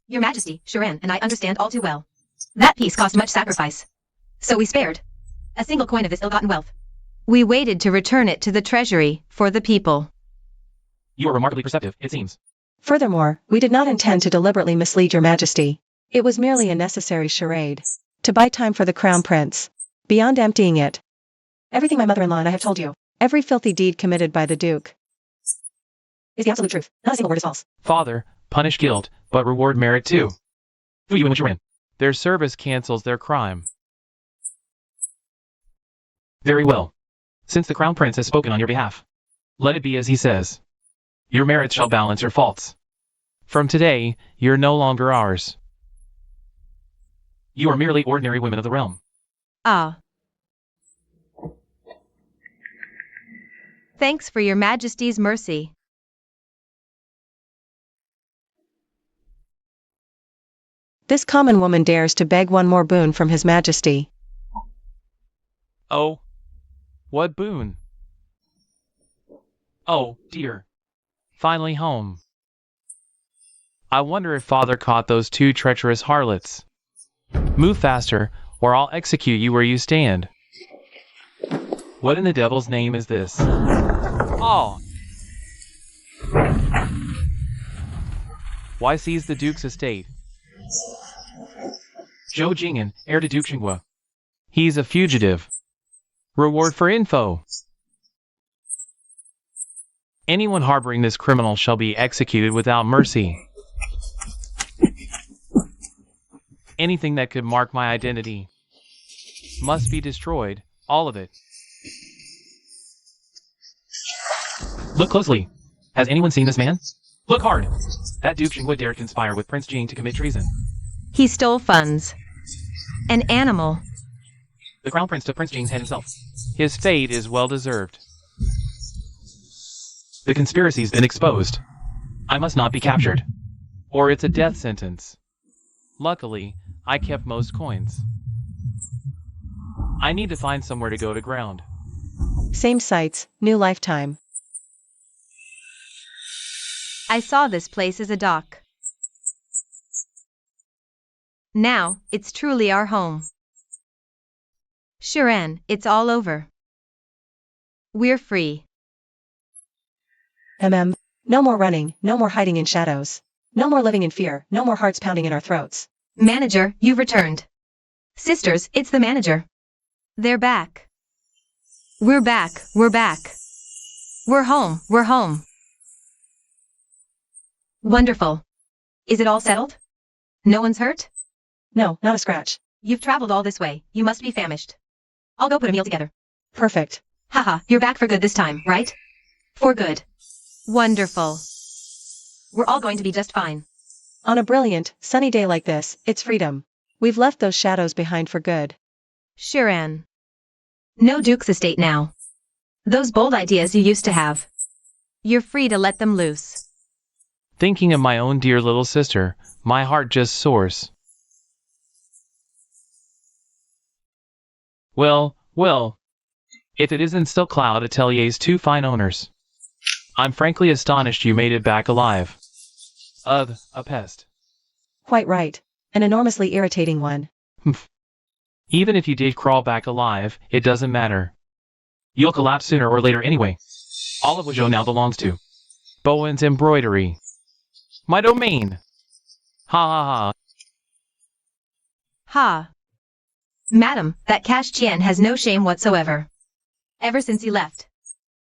Your Majesty, Sharon and I understand all too well. That piece cost much sacrifice. So we spared a single coin of this ill-gotten wealth. We waited to return it to the treasury, for the people. You are remarkably perceptive, it seems. Furthermore, we did not intend to deliberately mislead your Majesty. It was merely a necessary charade. To buy time for the Crown Prince. Beyond emptying it. Everything my mother-in-law and I have told you, every filthy deed committed by the Duke, is the absolute truth. Not a single word is false. Father, punish guilt, but reward merit too. Who you in which you're in. Their service cancels their crime. Very well. Since the Crown Prince has spoken on your behalf, let it be as he says. Your merits shall balance your faults. From today, you're no longer ours. You are merely ordinary women of the realm. Ah. Thanks for your Majesty's mercy. This common woman dares to beg one more boon from His Majesty. Oh. What boon? Oh, dear. Finally home. I wonder if Father caught those two treacherous harlots. Move faster, or I'll execute you where you stand. What in the devil's name is this? Oh! Why seize the Duke's estate? Zhou Jing'an, heir to Duke Xinghua. He's a fugitive. Reward for info. Anyone harboring this criminal shall be executed without mercy. Anything that could mark my identity must be destroyed, all of it. Look closely. Has anyone seen this man? Look hard. That Duke Xinghua dared conspire with Prince Jing to commit treason. He stole funds. An animal. The Crown Prince took Prince Jing's head himself. His fate is well deserved. The conspiracy's been exposed. I must not be captured, or it's a death sentence. Luckily, I kept most coins. I need to find somewhere to go to ground. Same sights, new lifetime. I saw this place as a dock. Now, it's truly our home. Sharon, it's all over. We're free. No more running, no more hiding in shadows. No more living in fear, no more hearts pounding in our throats. Manager, you've returned. Sisters, it's the manager. They're back. We're back, we're back. We're home, we're home. Wonderful. Is it all settled? No one's hurt? No, not a scratch. You've traveled all this way, you must be famished. I'll go put a meal together. Perfect. Haha, you're back for good this time, right? For good. Wonderful. We're all going to be just fine. On a brilliant, sunny day like this, it's freedom. We've left those shadows behind for good. Sharon. No Duke's estate now. Those bold ideas you used to have. You're free to let them loose. Thinking of my own dear little sister, my heart just soars. Well, if it isn't Silk Cloud Atelier's two fine owners. I'm frankly astonished you made it back alive. Ugh, a pest. Quite right. An enormously irritating one. Even if you did crawl back alive, it doesn't matter. You'll collapse sooner or later anyway. All of Wuzhou now belongs to Bowen's embroidery. My domain. Ha ha ha. Ha. Madam, that Cash Qian has no shame whatsoever. Ever since he left,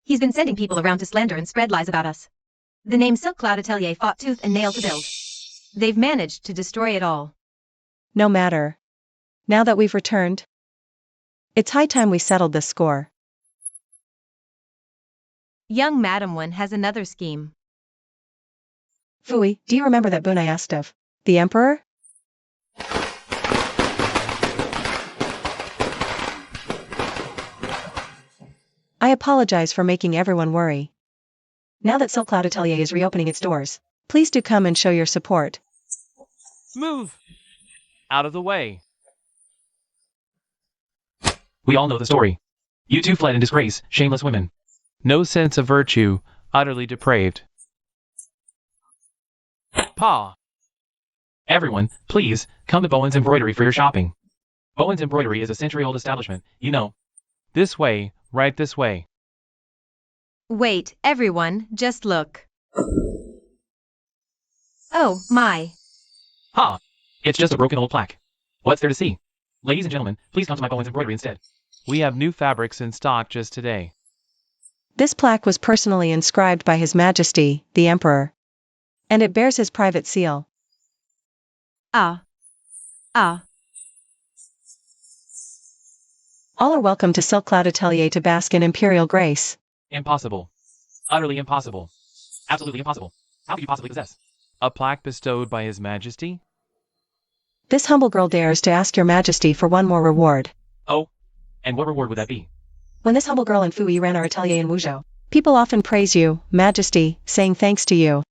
he's been sending people around to slander and spread lies about us. The name Silk Cloud Atelier fought tooth and nail to build. They've managed to destroy it all. No matter. Now that we've returned, it's high time we settled this score. Young Madam Wen has another scheme. Fui, do you remember that boon I asked of the Emperor? I apologize for making everyone worry. Now that Silk Cloud Atelier is reopening its doors, please do come and show your support. Move! Out of the way. We all know the story. You two fled in disgrace, shameless women. No sense of virtue, utterly depraved. Pa! Everyone, please, come to Bowen's Embroidery for your shopping. Bowen's Embroidery is a century-old establishment, you know. This way, right this way. Wait, everyone, just look. Oh, my. Ha! It's just a broken old plaque. What's there to see? Ladies and gentlemen, please come to my Bowen's Embroidery instead. We have new fabrics in stock just today. This plaque was personally inscribed by His Majesty, the Emperor. And it bears his private seal. Ah. Ah. All are welcome to Silk Cloud Atelier to bask in imperial grace. Impossible. Utterly impossible. Absolutely impossible. How could you possibly possess a plaque bestowed by His Majesty? This humble girl dares to ask your majesty for one more reward. Oh, and what reward would that be? When this humble girl and Fui ran our atelier in Wuzhou, people often praise you, majesty, saying thanks to you.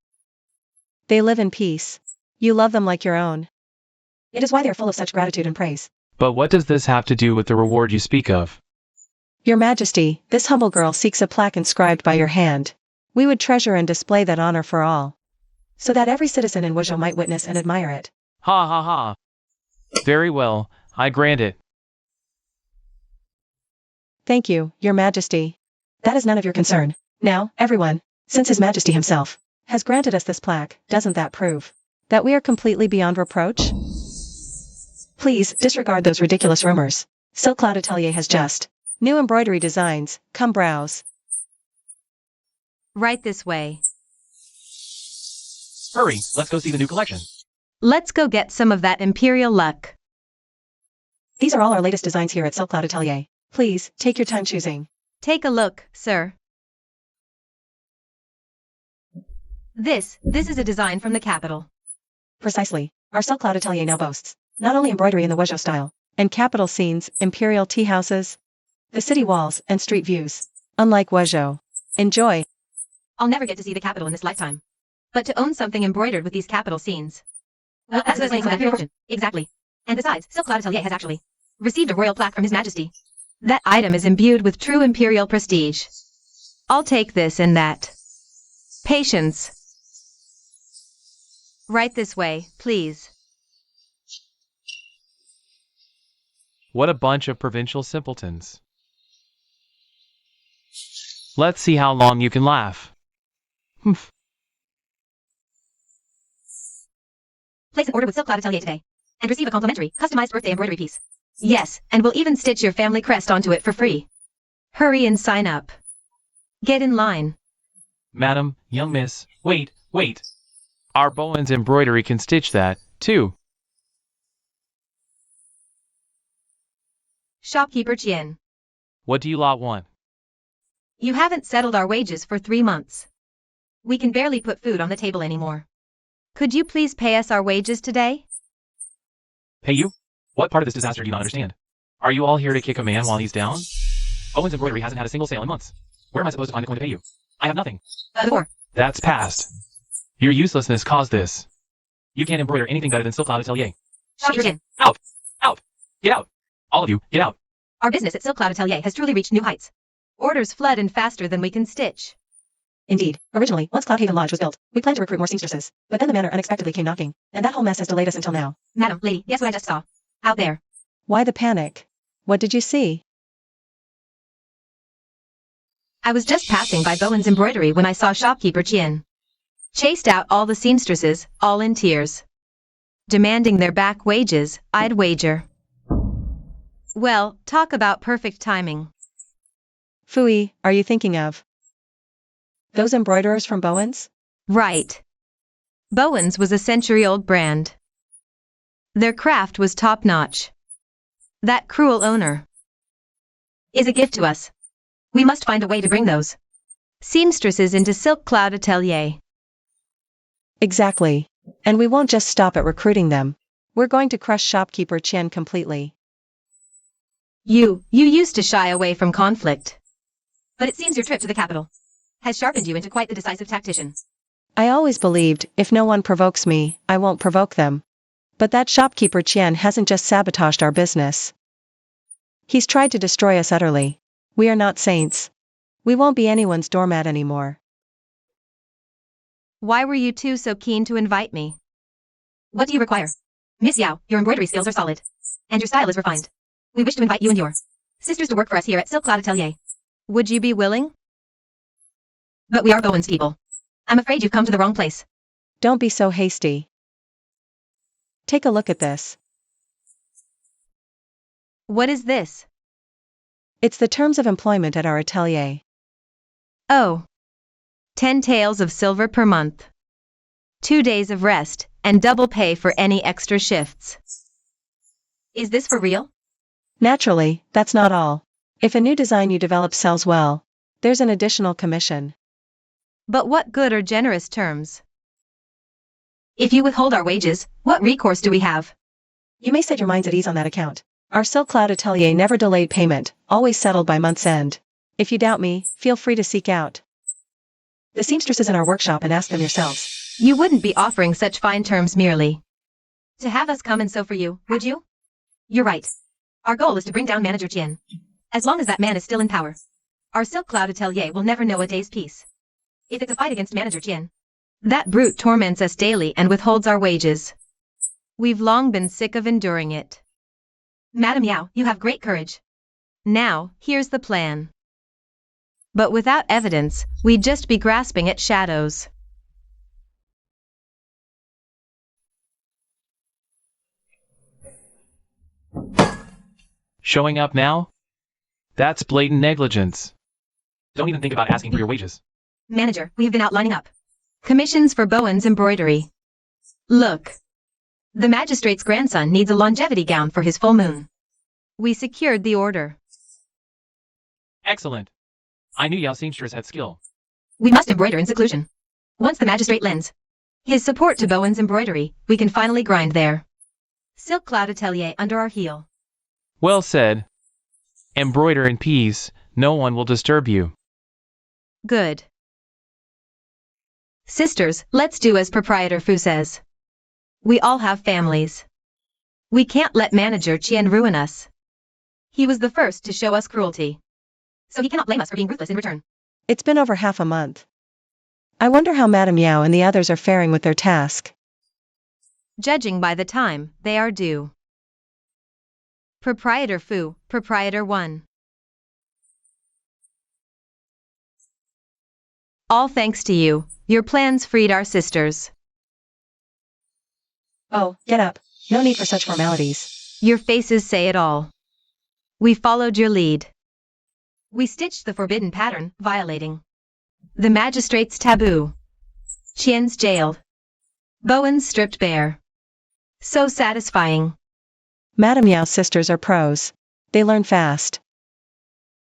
They live in peace. You love them like your own. It is why they are full of such gratitude and praise. But what does this have to do with the reward you speak of? Your majesty, this humble girl seeks a plaque inscribed by your hand. We would treasure and display that honor for all, so that every citizen in Wuzhou might witness and admire it. Ha ha ha. Very well, I grant it. Thank you, your majesty. That is none of your concern. Now, everyone, since His Majesty himself has granted us this plaque, doesn't that prove that we are completely beyond reproach? Please, disregard those ridiculous rumors. Silk Cloud Atelier has just new embroidery designs, come browse. Right this way. Hurry, let's go see the new collection. Let's go get some of that imperial luck. These are all our latest designs here at Silk Cloud Atelier. Please, take your time choosing. Take a look, sir. This is a design from the capital. Precisely. Our Silk Cloud Atelier now boasts not only embroidery in the Wuzhou style, and capital scenes, imperial tea houses, the city walls, and street views. Unlike Wuzhou. Enjoy. I'll never get to see the capital in this lifetime. But to own something embroidered with these capital scenes. Well, that's the imperial version. Exactly. And besides, Silk Cloud Atelier has actually received a royal plaque from His Majesty. That item is imbued with true imperial prestige. I'll take this and that. Patience. Right this way, please. What a bunch of provincial simpletons. Let's see how long you can laugh. Humph. Place an order with Silk Cloud Atelier today, and receive a complimentary, customized birthday embroidery piece. Yes, and we'll even stitch your family crest onto it for free. Hurry and sign up. Get in line. Madam, young miss, wait. Our Bowen's embroidery can stitch that, too. Shopkeeper Qian. What do you lot want? You haven't settled our wages for 3 months. We can barely put food on the table anymore. Could you please pay us our wages today? Pay you? What part of this disaster do you not understand? Are you all here to kick a man while he's down? Bowen's embroidery hasn't had a single sale in months. Where am I supposed to find the coin to pay you? I have nothing. Before. That's past. Your uselessness caused this. You can't embroider anything better than Silk Cloud Atelier. Shopkeeper Qian. Out! Get out! All of you, get out! Our business at Silk Cloud Atelier has truly reached new heights. Orders flood in faster than we can stitch. Indeed, originally, once Cloudhaven Lodge was built, we planned to recruit more seamstresses, but then the manor unexpectedly came knocking, and that whole mess has delayed us until now. Madam, lady, guess what I just saw? Out there. Why the panic? What did you see? I was just passing by Bowen's embroidery when I saw shopkeeper Chien. Chased out all the seamstresses, all in tears. Demanding their back wages, I'd wager. Well, talk about perfect timing. Phooey, are you thinking of those embroiderers from Bowen's? Right. Bowen's was a century-old brand. Their craft was top-notch. That cruel owner is a gift to us. We must find a way to bring those seamstresses into Silk Cloud Atelier. Exactly. And we won't just stop at recruiting them. We're going to crush shopkeeper Chien completely. You used to shy away from conflict. But it seems your trip to the capital has sharpened you into quite the decisive tactician. I always believed, if no one provokes me, I won't provoke them. But that shopkeeper Chien hasn't just sabotaged our business. He's tried to destroy us utterly. We are not saints. We won't be anyone's doormat anymore. Why were you two so keen to invite me? What do you require? Miss Yao, your embroidery skills are solid. And your style is refined. We wish to invite you and your sisters to work for us here at Silk Cloud Atelier. Would you be willing? But we are Bowen's people. I'm afraid you've come to the wrong place. Don't be so hasty. Take a look at this. What is this? It's the terms of employment at our atelier. Oh. 10 taels of silver per month. 2 days of rest, and double pay for any extra shifts. Is this for real? Naturally, that's not all. If a new design you develop sells well, there's an additional commission. But what good or generous terms? If you withhold our wages, what recourse do we have? You may set your minds at ease on that account. Our Silk Cloud Atelier never delayed payment, always settled by month's end. If you doubt me, feel free to seek out the seamstresses in our workshop and ask them yourselves. You wouldn't be offering such fine terms merely to have us come and sew for you, would you? You're right. Our goal is to bring down Manager Chien. As long as that man is still in power, our Silk Cloud Atelier will never know a day's peace. If it's a fight against Manager Chien, that brute torments us daily and withholds our wages. We've long been sick of enduring it. Madam Yao, you have great courage. Now, here's the plan. But without evidence, we'd just be grasping at shadows. Showing up now? That's blatant negligence. Don't even think about asking for your wages. Manager, we have been out lining up commissions for Bowen's embroidery. Look. The magistrate's grandson needs a longevity gown for his full moon. We secured the order. Excellent. I knew Yao seamstress had skill. We must embroider in seclusion. Once the magistrate lends his support to Bowen's embroidery, we can finally grind there. Silk Cloud Atelier under our heel. Well said. Embroider in peace, no one will disturb you. Good. Sisters, let's do as Proprietor Fu says. We all have families. We can't let Manager Chien ruin us. He was the first to show us cruelty. So he cannot blame us for being ruthless in return. It's been over half a month. I wonder how Madame Yao and the others are faring with their task. Judging by the time, they are due. Proprietor Fu, Proprietor 1. All thanks to you, your plans freed our sisters. Oh, get up. No need for such formalities. Your faces say it all. We followed your lead. We stitched the forbidden pattern, violating the magistrate's taboo. Chien's jailed. Bowen's stripped bare. So satisfying. Madame Yao's sisters are pros. They learn fast.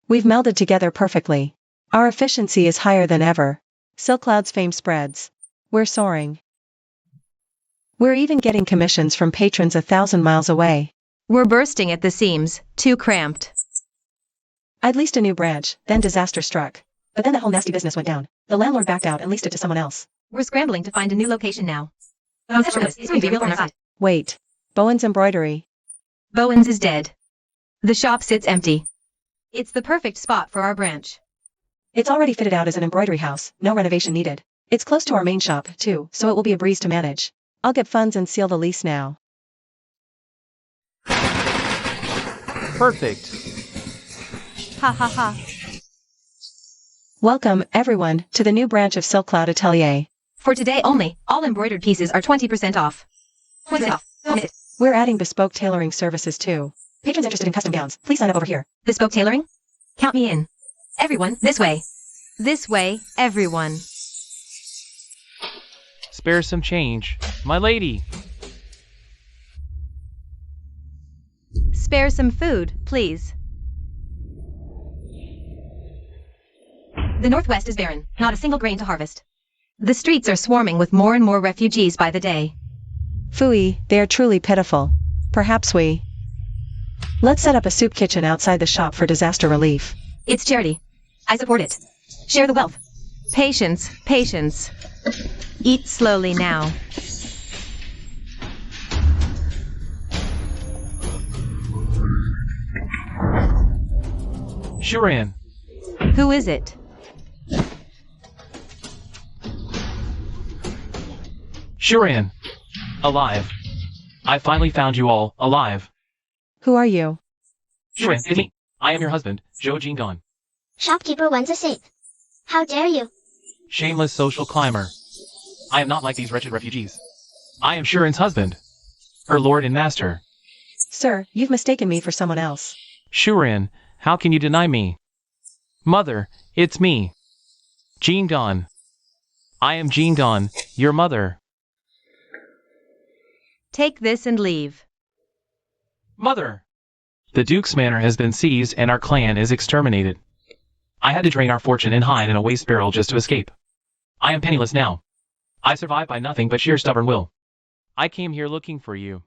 We've melded together perfectly. Our efficiency is higher than ever. Silk Cloud's fame spreads. We're soaring. We're even getting commissions from patrons 1,000 miles away. We're bursting at the seams, too cramped. I'd leased a new branch, then disaster struck. But then that whole nasty business went down. The landlord backed out and leased it to someone else. We're scrambling to find a new location now. Wait. Bowen's embroidery. Bowen's is dead. The shop sits empty. It's the perfect spot for our branch. It's already fitted out as an embroidery house, no renovation needed. It's close to our main shop, too, so it will be a breeze to manage. I'll get funds and seal the lease now. Perfect. Ha ha ha. Welcome, everyone, to the new branch of Silk Cloud Atelier. For today only, all embroidered pieces are 20% off. 20% off. We're adding bespoke tailoring services too. Patrons interested in custom gowns, please sign up over here. Bespoke tailoring? Count me in. Everyone, this way. This way, everyone. Spare some change, my lady. Spare some food, please. The Northwest is barren, not a single grain to harvest. The streets are swarming with more and more refugees by the day. Phooey, they are truly pitiful. Perhaps let's set up a soup kitchen outside the shop for disaster relief. It's charity. I support it. Share the wealth. Patience, patience. Eat slowly now. Shuran. Who is it? Shuran. Alive. I finally found you all, alive. Who are you? Shuran, it's me. I am your husband, Zhou Jingdan. Shopkeeper wants a safe. How dare you? Shameless social climber. I am not like these wretched refugees. I am Shuran's husband. Her lord and master. Sir, you've mistaken me for someone else. Shuran, how can you deny me? Mother, it's me. Jingdan. I am Jingdan, your mother. Take this and leave. Mother! The Duke's manor has been seized and our clan is exterminated. I had to drain our fortune and hide in a waste barrel just to escape. I am penniless now. I survived by nothing but sheer stubborn will. I came here looking for you.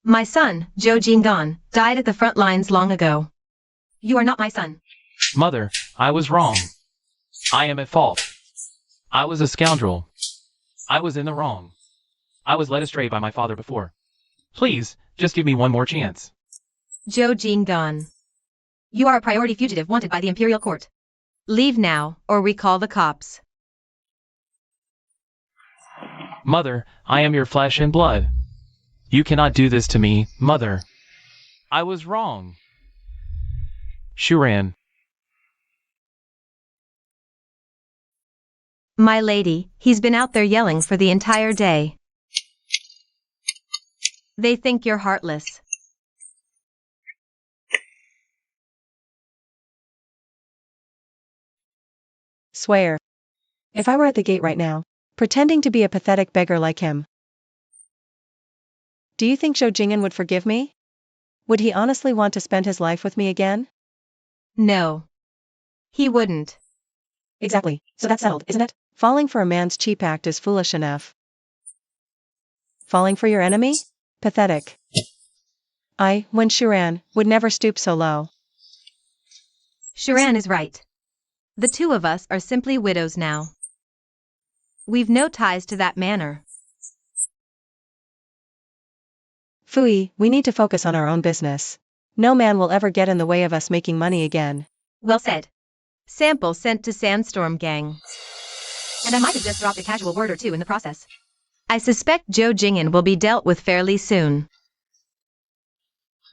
My son, Zhou Jingdan, died at the front lines long ago. You are not my son. Mother, I was wrong. I am at fault. I was a scoundrel. I was in the wrong. I was led astray by my father before. Please, just give me one more chance. Zhou Jingdan. You are a priority fugitive wanted by the Imperial Court. Leave now, or we call the cops. Mother, I am your flesh and blood. You cannot do this to me, Mother. I was wrong. Shuran. My lady, he's been out there yelling for the entire day. They think you're heartless. Swear. If I were at the gate right now, pretending to be a pathetic beggar like him, do you think Zhou Jing'an would forgive me? Would he honestly want to spend his life with me again? No. He wouldn't. Exactly, so that's settled, isn't it? Falling for a man's cheap act is foolish enough. Falling for your enemy? Pathetic. When Shuran, would never stoop so low. Shuran is right. The two of us are simply widows now. We've no ties to that manor. Phooey, we need to focus on our own business. No man will ever get in the way of us making money again. Well said. Sample sent to Sandstorm Gang. And I might have just dropped a casual word or two in the process. I suspect Zhou Jing'an will be dealt with fairly soon.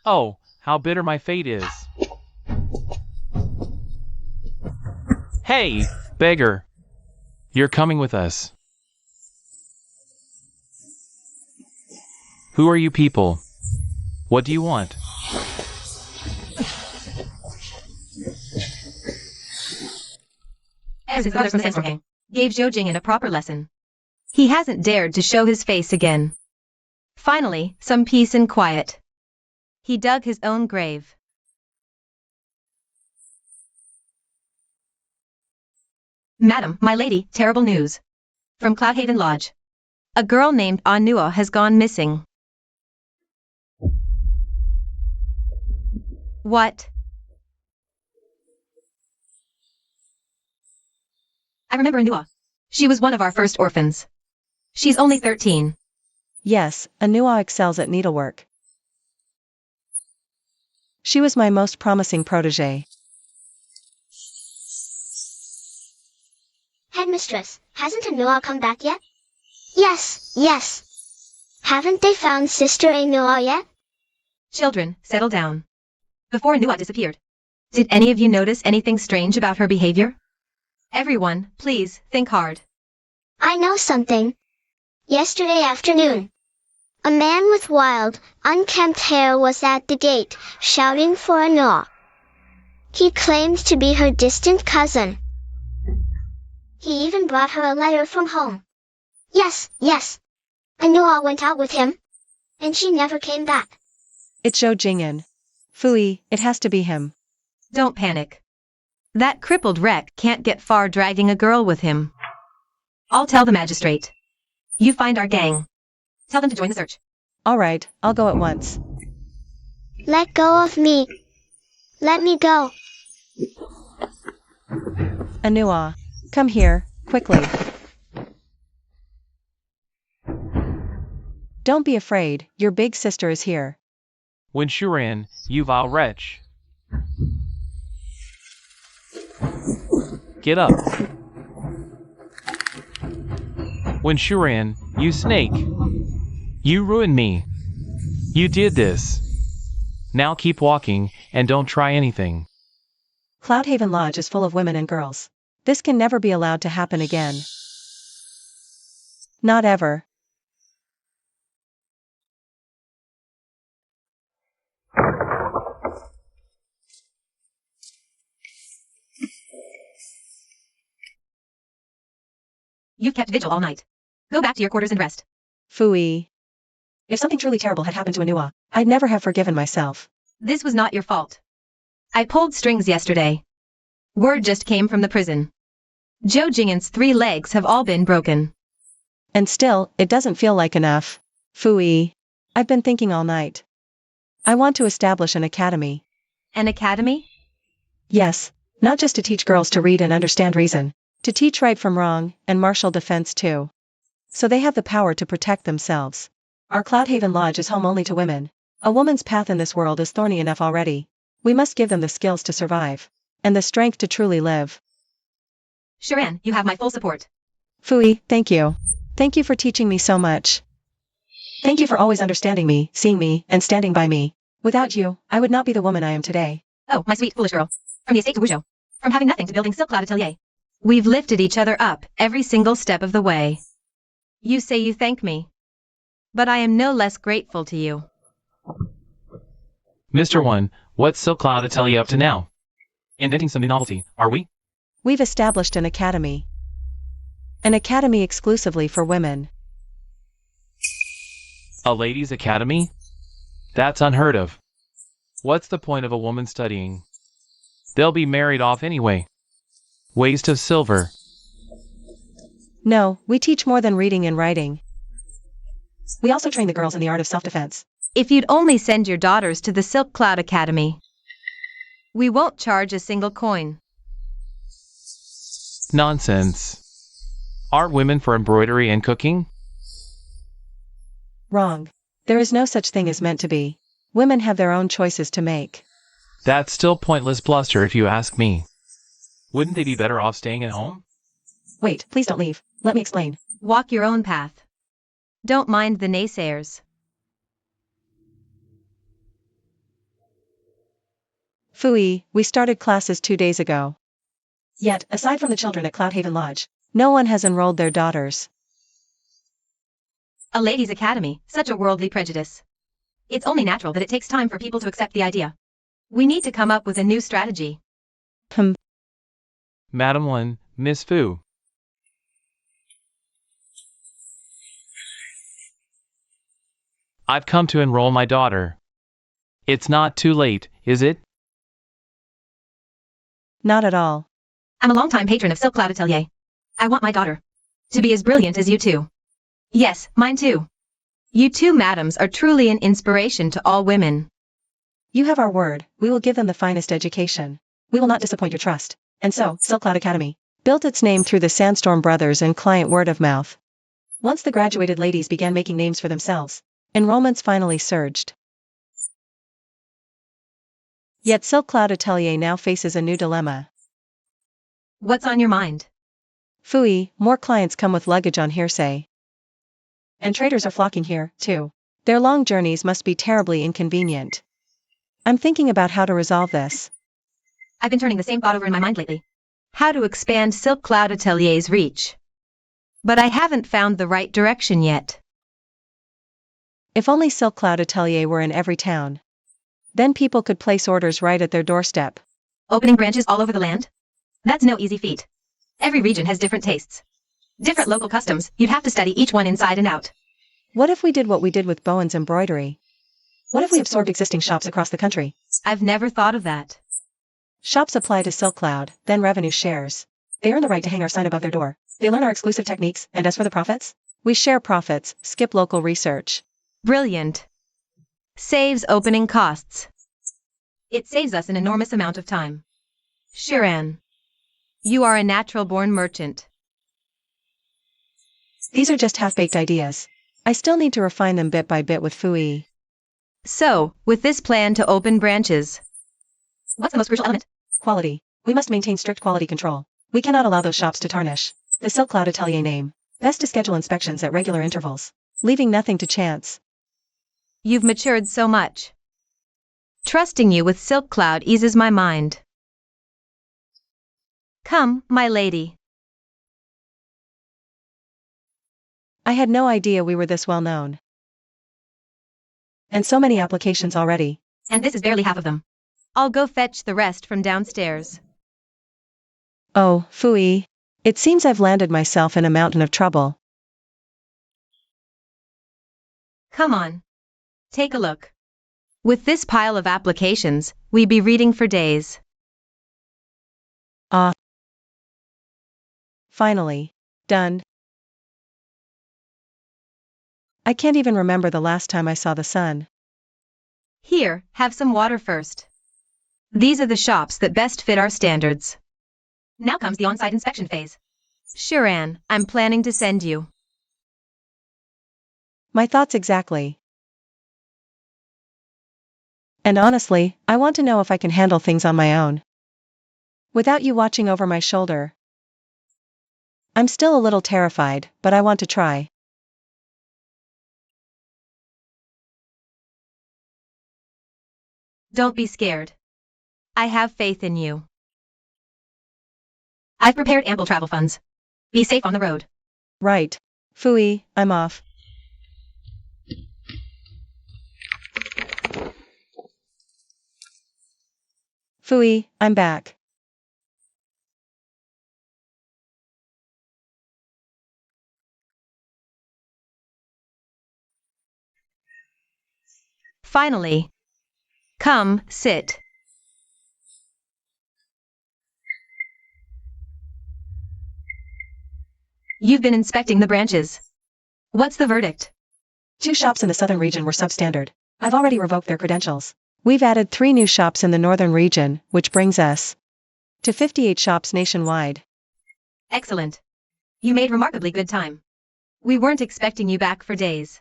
Oh, how bitter my fate is. Hey, beggar. You're coming with us. Who are you people? What do you want? As his brothers from the Sandstorm Gang gave Zhou Jing'an a proper lesson. He hasn't dared to show his face again. Finally, some peace and quiet. He dug his own grave. Madam, my lady, terrible news. From Cloudhaven Lodge. A girl named Anua has gone missing. What? I remember Anua. She was one of our first orphans. She's only 13. Yes, Anua excels at needlework. She was my most promising protégé. Headmistress, hasn't Anua come back yet? Yes. Haven't they found Sister Anua yet? Children, settle down. Before Anua disappeared, Did any of you notice anything strange about her behavior? Everyone, please, think hard. I know something. Yesterday afternoon, a man with wild, unkempt hair was at the gate, shouting for a knock. He claimed to be her distant cousin. He even brought her a letter from home. Yes, Anua went out with him, and she never came back. It's Zhou Jingyan. Fooey, it has to be him. Don't panic. That crippled wreck can't get far dragging a girl with him. I'll tell the magistrate. You find our gang. Tell them to join the search. All right, I'll go at once. Let go of me. Let me go. Anua, come here, quickly. Don't be afraid, your big sister is here. When Shuran, you vile wretch. Get up. When Shuran, you snake. You ruined me. You did this. Now keep walking, and don't try anything. Cloudhaven Lodge is full of women and girls. This can never be allowed to happen again. Not ever. You've kept vigil all night. Go back to your quarters and rest. Fooey. If something truly terrible had happened to Anua, I'd never have forgiven myself. This was not your fault. I pulled strings yesterday. Word just came from the prison. Zhou Jingyan's 3 legs have all been broken. And still, it doesn't feel like enough. Fooey. I've been thinking all night. I want to establish an academy. An academy? Yes, not just to teach girls to read and understand reason, to teach right from wrong, and martial defense too. So they have the power to protect themselves. Our Cloudhaven Lodge is home only to women. A woman's path in this world is thorny enough already. We must give them the skills to survive. And the strength to truly live. Shuran, you have my full support. Fooey, thank you. Thank you for teaching me so much. Thank you for always understanding me, seeing me, and standing by me. Without you, I would not be the woman I am today. Oh, my sweet, foolish girl. From the estate to Wuzhou. From having nothing to building Silk Cloud Atelier. We've lifted each other up every single step of the way. You say you thank me. But I am no less grateful to you. Mr. One, what's Silk Cloud Atelier up to now? Inventing some new novelty, are we? We've established an academy. An academy exclusively for women. A ladies' academy? That's unheard of. What's the point of a woman studying? They'll be married off anyway. Waste of silver. No, we teach more than reading and writing. We also train the girls in the art of self-defense. If you'd only send your daughters to the Silk Cloud Academy, we won't charge a single coin. Nonsense. Aren't women for embroidery and cooking? Wrong. There is no such thing as meant to be. Women have their own choices to make. That's still pointless bluster if you ask me. Wouldn't they be better off staying at home? Wait, please don't leave. Let me explain. Walk your own path. Don't mind the naysayers. Fooey, we started classes 2 days ago. Yet, aside from the children at Cloudhaven Lodge, no one has enrolled their daughters. A ladies' academy, such a worldly prejudice. It's only natural that it takes time for people to accept the idea. We need to come up with a new strategy. Madam Lin, Miss Fu. I've come to enroll my daughter. It's not too late, is it? Not at all. I'm a longtime patron of Silk Cloud Atelier. I want my daughter to be as brilliant as you two. Yes, mine too. You two madams are truly an inspiration to all women. You have our word, we will give them the finest education. We will not disappoint your trust. And so, Silk Cloud Academy built its name through the Sandstorm brothers and client word of mouth. Once the graduated ladies began making names for themselves, enrollments finally surged. Yet Silk Cloud Atelier now faces a new dilemma. What's on your mind? Fooey, more clients come with luggage on hearsay. And traders are flocking here, too. Their long journeys must be terribly inconvenient. I'm thinking about how to resolve this. I've been turning the same thought over in my mind lately. How to expand Silk Cloud Atelier's reach. But I haven't found the right direction yet. If only Silk Cloud Atelier were in every town. Then people could place orders right at their doorstep. Opening branches all over the land? That's no easy feat. Every region has different tastes. Different local customs, you'd have to study each one inside and out. What if we did what we did with Bowen's embroidery? What if we absorbed existing shops across the country? I've never thought of that. Shops apply to Silk Cloud, then revenue shares. They earn the right to hang our sign above their door. They learn our exclusive techniques, and as for the profits? We share profits, skip local research. Brilliant. Saves opening costs. It saves us an enormous amount of time. Shiran. You are a natural-born merchant. These are just half-baked ideas. I still need to refine them bit by bit with Fui. So, with this plan to open branches, what's the most crucial element? Quality. We must maintain strict quality control. We cannot allow those shops to tarnish the Silk Cloud Atelier name. Best to schedule inspections at regular intervals, leaving nothing to chance. You've matured so much. Trusting you with Silk Cloud eases my mind. Come, my lady. I had no idea we were this well known. And so many applications already. And this is barely half of them. I'll go fetch the rest from downstairs. Oh, Fui. It seems I've landed myself in a mountain of trouble. Come on. Take a look. With this pile of applications, we'd be reading for days. Finally. Done. I can't even remember the last time I saw the sun. Here, have some water first. These are the shops that best fit our standards. Now comes the on-site inspection phase. Shiran, I'm planning to send you. My thoughts exactly. And honestly, I want to know if I can handle things on my own. Without you watching over my shoulder. I'm still a little terrified, but I want to try. Don't be scared. I have faith in you. I've prepared ample travel funds. Be safe on the road. Right. Fui, I'm off. Fui, I'm back. Finally. Come, sit. You've been inspecting the branches. What's the verdict? 2 shops in the southern region were substandard. I've already revoked their credentials. We've added 3 new shops in the northern region, which brings us to 58 shops nationwide. Excellent. You made remarkably good time. We weren't expecting you back for days.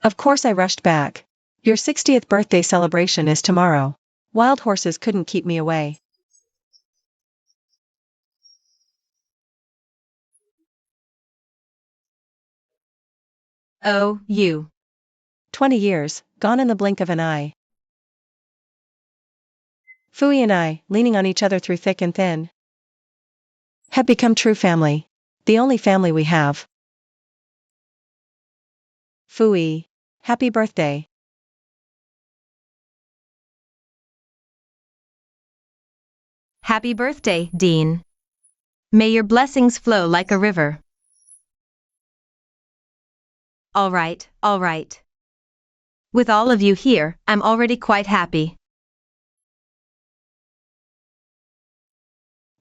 Of course I rushed back. Your 60th birthday celebration is tomorrow. Wild horses couldn't keep me away. Oh, you. 20 years, gone in the blink of an eye. Fui and I, leaning on each other through thick and thin, have become true family. The only family we have. Fui. Happy birthday. Happy birthday, Dean. May your blessings flow like a river. All right, all right. With all of you here, I'm already quite happy.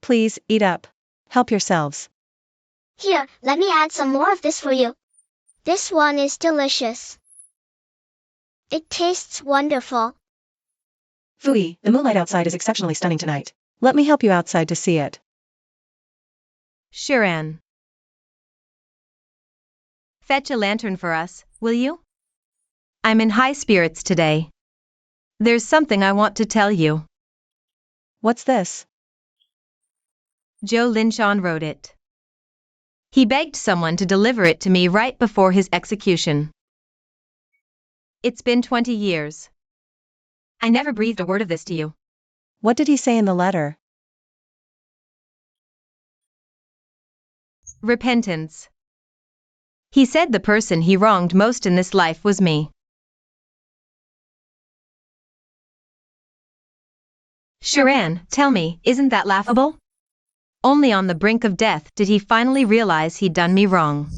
Please, eat up. Help yourselves. Here, let me add some more of this for you. This one is delicious. It tastes wonderful. Fui, the moonlight outside is exceptionally stunning tonight. Let me help you outside to see it. Shiran. Fetch a lantern for us, will you? I'm in high spirits today. There's something I want to tell you. What's this? Joe Linchon wrote it. He begged someone to deliver it to me right before his execution. It's been 20 years. I never breathed a word of this to you. What did he say in the letter? Repentance. He said the person he wronged most in this life was me. Sharan, tell me, isn't that laughable? Only on the brink of death did he finally realize he'd done me wrong.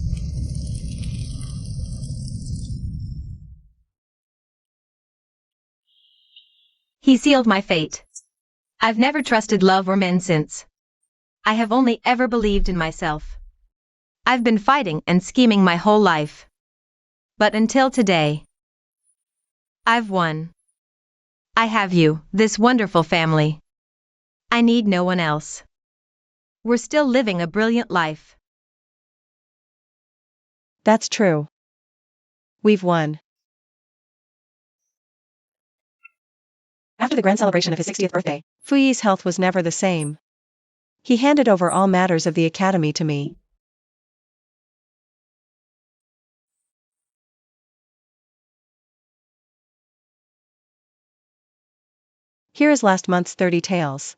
He sealed my fate. I've never trusted love or men since. I have only ever believed in myself. I've been fighting and scheming my whole life. But until today, I've won. I have you, this wonderful family. I need no one else. We're still living a brilliant life. That's true. We've won. After the grand celebration of his 60th birthday, Fuyi's health was never the same. He handed over all matters of the academy to me. Here is last month's 30 tales.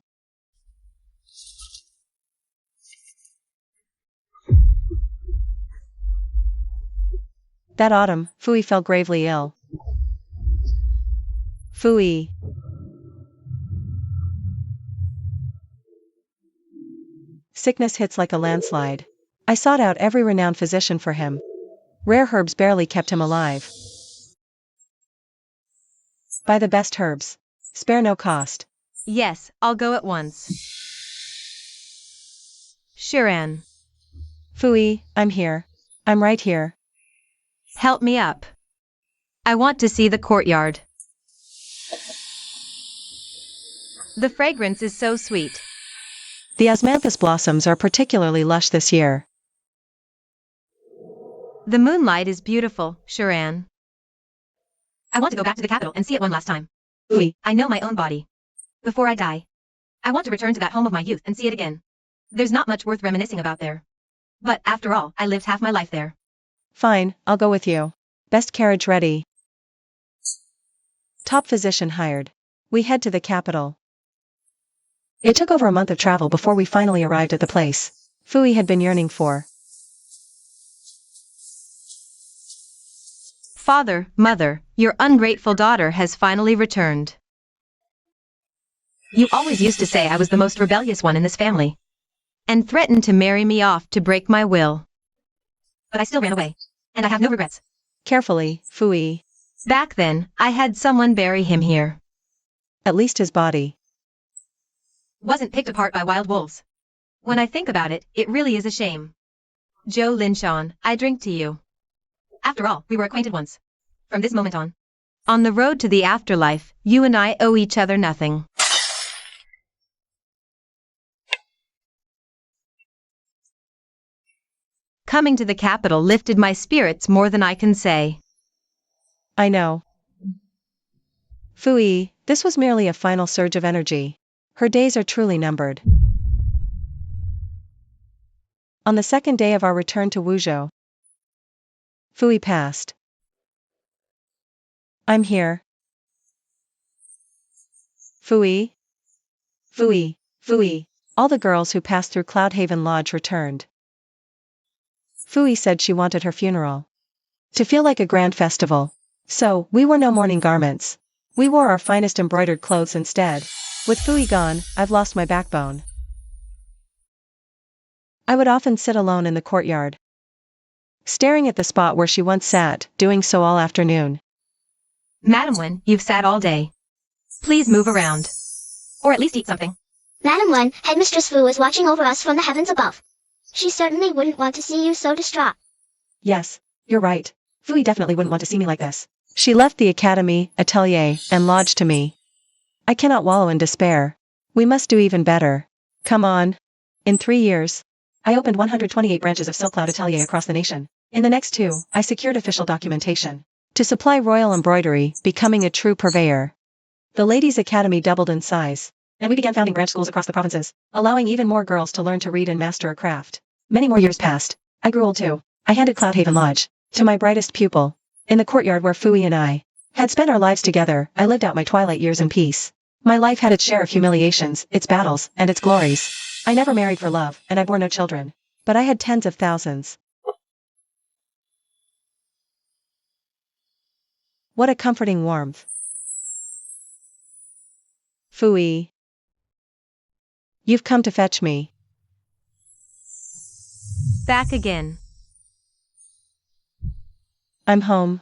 That autumn, Fuyi fell gravely ill. Fuyi. Sickness hits like a landslide. I sought out every renowned physician for him. Rare herbs barely kept him alive. Buy the best herbs. Spare no cost. Yes, I'll go at once. Sharan. Fuyi, I'm here. I'm right here. Help me up. I want to see the courtyard. The fragrance is so sweet. The osmanthus blossoms are particularly lush this year. The moonlight is beautiful, Sharan. I want to go back to the capital and see it one last time. Fuyi, I know my own body. Before I die, I want to return to that home of my youth and see it again. There's not much worth reminiscing about there. But after all, I lived half my life there. fine, I'll go with you. Best carriage ready. Top physician hired. We head to the capital. It took over a month of travel before we finally arrived at the place Fuyi had been yearning for. Father, mother, your ungrateful daughter has finally returned. You always used to say I was the most rebellious one in this family, and threatened to marry me off to break my will. But I still ran away, and I have no regrets. Carefully, Fuyi. Back then, I had someone bury him here. At least his body Wasn't picked apart by wild wolves. When I think about it, it really is a shame. Joe Linshawn, I drink to you. After all, we were acquainted once. From this moment on the road to the afterlife, you and I owe each other nothing. Coming to the capital lifted my spirits more than I can say. I know. Fuyi, this was merely a final surge of energy. Her days are truly numbered. On the second day of our return to Wuzhou, Fuyi passed. I'm here. Fuyi? Fuyi, Fuyi. All the girls who passed through Cloudhaven Lodge returned. Fuyi said she wanted her funeral to feel like a grand festival. So, we wore no mourning garments. We wore our finest embroidered clothes instead. With Fuyi gone, I've lost my backbone. I would often sit alone in the courtyard, staring at the spot where she once sat, doing so all afternoon. Madam Wen, you've sat all day. Please move around. Or at least eat something. Madam Wen, Headmistress Fu is watching over us from the heavens above. She certainly wouldn't want to see you so distraught. Yes, you're right. Fuyi definitely wouldn't want to see me like this. She left the academy, atelier, and lodge to me. I cannot wallow in despair. We must do even better. Come on. In 3 years, I opened 128 branches of Silk Cloud Atelier across the nation. In the next 2, I secured official documentation to supply royal embroidery, becoming a true purveyor. The Ladies' Academy doubled in size, and we began founding branch schools across the provinces, allowing even more girls to learn to read and master a craft. Many more years passed. I grew old too. I handed Cloudhaven Lodge to my brightest pupil. In the courtyard where Fuyi and I had spent our lives together, I lived out my twilight years in peace. My life had its share of humiliations, its battles, and its glories. I never married for love, and I bore no children. But I had tens of thousands. What a comforting warmth. Phooey. You've come to fetch me. Back again. I'm home.